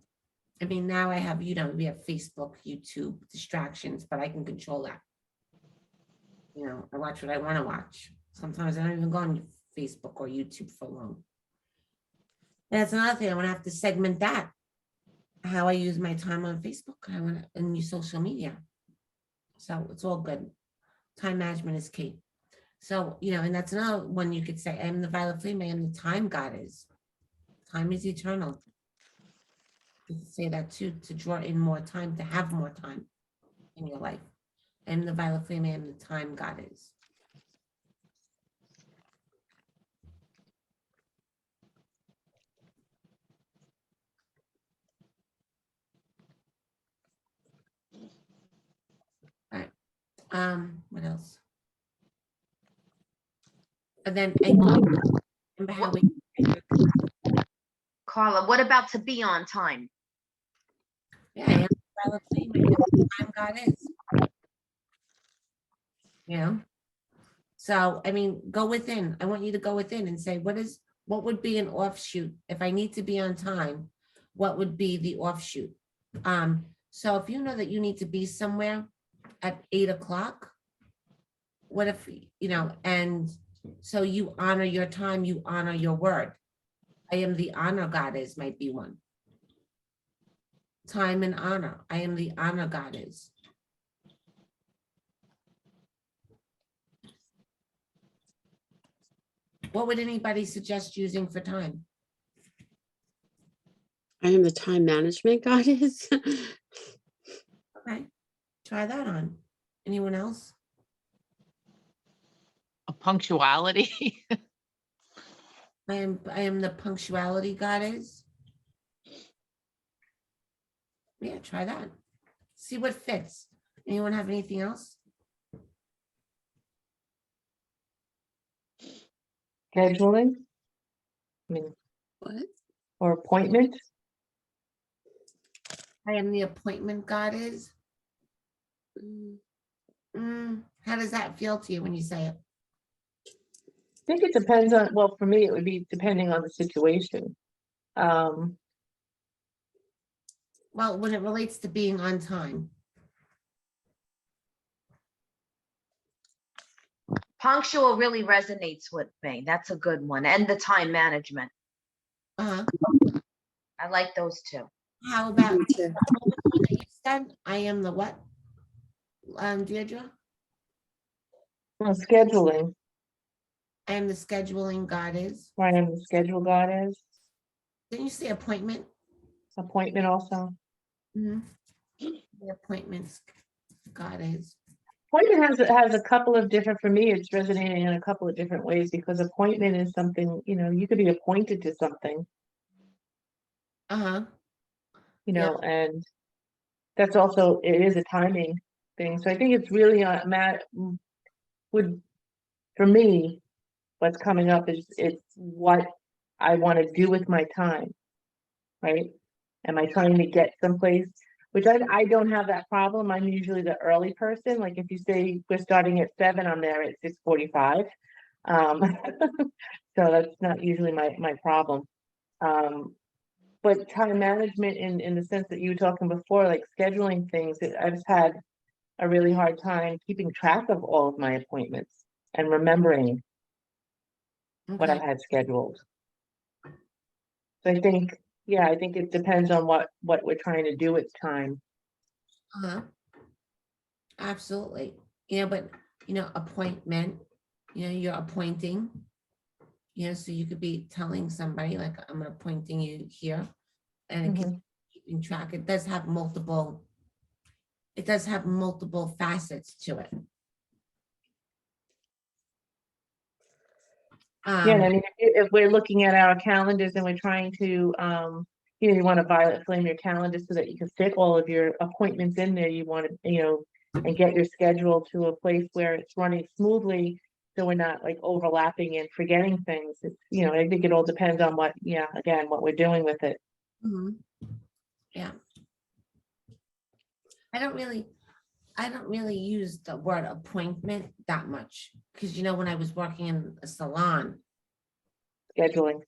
I mean, now I have, you know, we have Facebook, YouTube, distractions, but I can control that. You know, I watch what I want to watch. Sometimes I don't even go on Facebook or YouTube for long. And that's another thing. I want to have to segment that. How I use my time on Facebook. I want to and use social media. So it's all good. Time management is key. So, you know, and that's another one you could say, I am the violet flame, I am the time goddess. Time is eternal. You could say that too, to draw in more time, to have more time in your life. I am the violet flame, I am the time goddess. All right. What else? And then remember how we Carla, what about to be on time? yeah, I am the violet flame, I am the time goddess. You know? So I mean, go within. I want you to go within and say, what would be an offshoot? If I need to be on time, what would be the offshoot? So if you know that you need to be somewhere at 8 o'clock, what if, you know, and so you honor your time, you honor your word. I am the honor goddess might be one. Time and honor. I am the honor goddess. What would anybody suggest using for time? I am the time management goddess. Okay, try that on. Anyone else? A punctuality. I am the punctuality goddess. Yeah, try that. See what fits. Anyone have anything else? Scheduling? I mean, What? or appointment? I am the appointment goddess. Mm, How does that feel to you when you say it? think it depends on, well, for me, it would be depending on the situation. Well, when it relates to being on time. Punctual really resonates with me. That's a good one. And the time management. Uh-huh. I like those two. How about Me too. what was the one that you said? I am the what? Deirdre? Well, scheduling, I am the scheduling god is. I am the schedule god is, Didn't you say appointment? appointment also. Mhm. The appointments god is. Appointment has a couple of different, for me, it's resonating in a couple of different ways because appointment is something, you could be appointed to something, Uh-huh. and that's also, it is a timing thing. So I think it's really for me, what's coming up is it's what I want to do with my time, right? Am I trying to get someplace? Which I don't have that problem. I'm usually the early person. Like if you say we're starting at 7, I'm there at 6:45. So that's not usually my problem. But time management in the sense that you were talking before, like scheduling things, I've just had a really hard time keeping track of all of my appointments and remembering what I Okay. had scheduled. So I think it depends on what we're trying to do with time. Uh-huh. Absolutely. But appointment, you're appointing. So you could be telling somebody like, I'm appointing you here. And it can keeping track. It does have multiple facets to it. Yeah, and I mean, if we're looking at our calendars and we're trying to, you want to violet flame your calendar so that you can fit all of your appointments in there. You want to, and get your schedule to a place where it's running smoothly, so we're not like overlapping and forgetting things. It's, I think it all depends on what we're doing with it. Mhm. Yeah. I don't really use the word appointment that much because when I was working in a salon, Scheduling.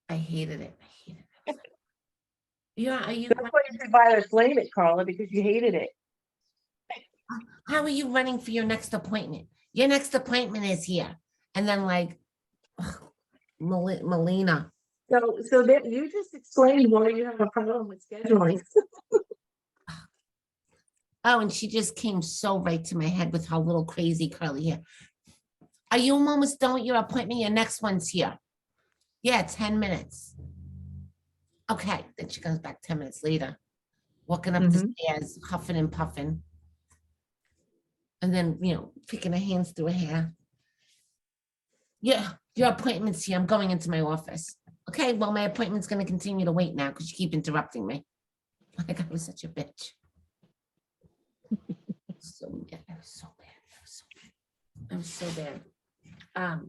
I hated it. Are you? That's why you should violet flame it, Carla, because you hated it. How are you running for your next appointment? Your next appointment is here, and then like, Melina. So that you just explained why you have a problem with scheduling. Oh, and she just came so right to my head with her little crazy curly hair. Are you almost done with your appointment? Your next one's here. Yeah, 10 minutes. Okay, then she comes back 10 minutes later, walking up the stairs, huffing and puffing. And then, picking her hands through her hair. Yeah, your appointment's here. I'm going into my office. Okay, well, my appointment's going to continue to wait now because you keep interrupting me. Like I was such a bitch. So bad. I was so bad.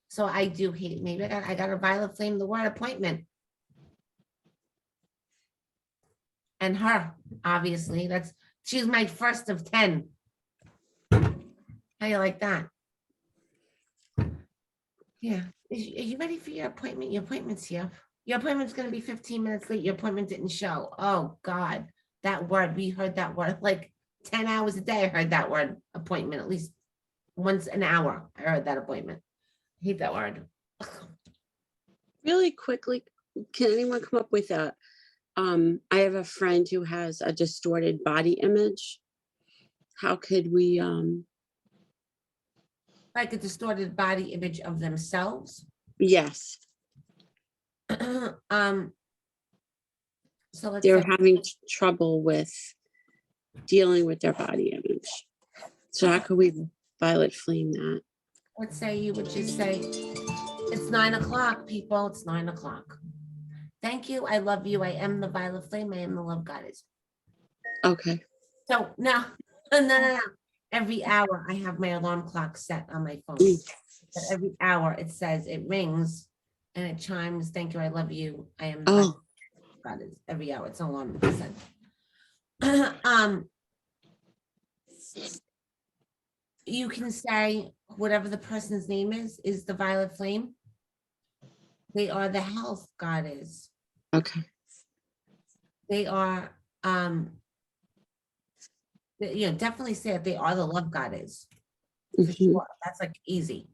So I do hate. Maybe I got a violet flame the word appointment. And her, obviously, she's my first of 10. How do you like that? Yeah. Are you ready for your appointment? Your appointment's here. Your appointment's going to be 15 minutes late. Your appointment didn't show. Oh, God. That word. We heard that word like 10 hours a day. I heard that word appointment at least once an hour. I heard that appointment. I hate that word. Really quickly, can anyone come up with I have a friend who has a distorted body image. How could we, Like a distorted body image of themselves. yes, So let's they're say, having trouble with dealing with their body image. So how could we violet flame that? let's say you would just say, it's 9 o'clock, people. It's 9 o'clock. Thank you. I love you. I am the violet flame. I am the love goddess. Okay. So no. Every hour I have my alarm clock set on my phone. But every hour it says, it rings and it chimes. Thank you. I love you. I am the violet goddess. Every hour it's an alarm set. You can say, whatever the person's name is the violet flame. They are the health goddess. Okay. They are, definitely say that they are the love goddess. For Mhm. sure. That's like easy.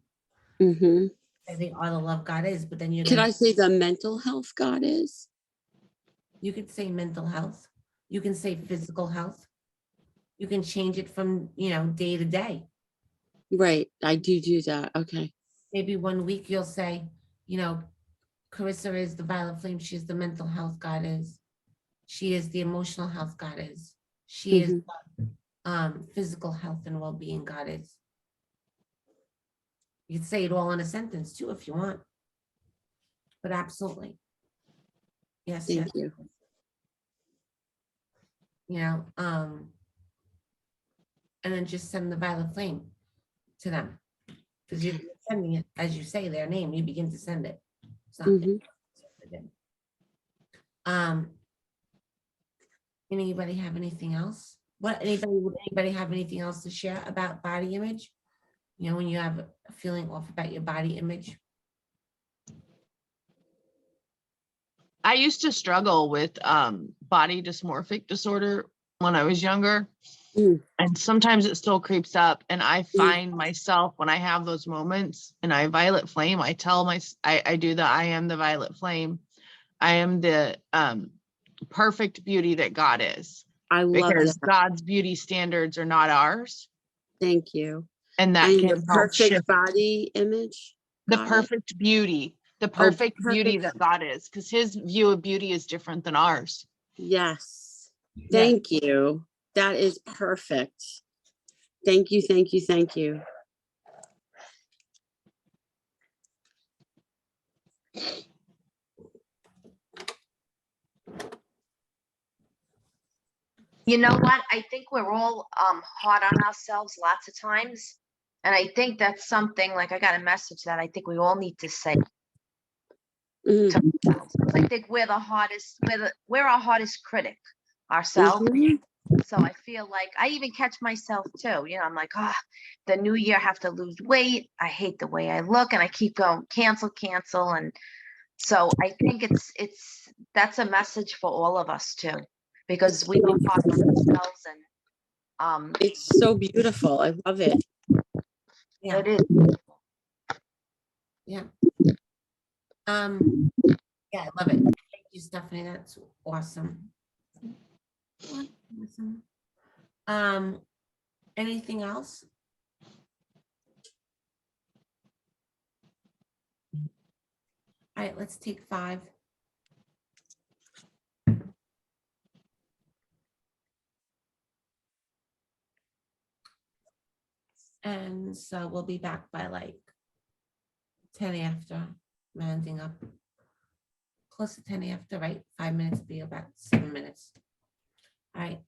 Mhm. Say they are the love goddess, but then you're Can gonna, I say the mental health goddess? you could say mental health. You can say physical health. You can change it from, day to day. Right, I do that. Okay. Maybe one week you'll say, Carissa is the violet flame. She's the mental health goddess. She is the emotional health goddess. She is physical health and well-being goddess. You could say it all in a sentence too if you want. But absolutely. Yes, Thank yes. you. And then just send the violet flame to them. Because you're sending it, as you say their name, you begin to send it. It's not Mhm. Anybody have anything else? Would anybody have anything else to share about body image? When you have a feeling off about your body image. I used to struggle with body dysmorphic disorder when I was younger. Mm. And sometimes it still creeps up. And I Mm. find myself when I have those moments and I violet flame, I tell I do I am the violet flame. I am the perfect beauty that God is. I love Because that. God's beauty standards are not ours. Thank you. And that And can the help perfect shift body image. the Got it? perfect beauty, the Oh, perfect beauty perfect. that God is, because his view of beauty is different than ours. Yes. Yeah. Thank you. That is perfect. Thank you, thank you, thank you. You know what? I think we're all hard on ourselves lots of times. And I think that's something like I got a message that I think we all need to say Mm. to ourselves. I think we're the hardest, we're our hardest critic ourselves. Mhm. So I feel like I even catch myself too. I'm like, the new year I have to lose weight. I hate the way I look, and I keep going cancel. And so I think that's a message for all of us too, because we are hard on ourselves, and It's so beautiful. I love it. Yeah. it is. Yeah. Yeah, I love it. Thank you, Stephanie. That's awesome. Awesome. Anything else? All right, let's take 5. And so we'll be back by like 10 after, rounding up. Close to 10 after, right? 5 minutes, be about 7 minutes. All right.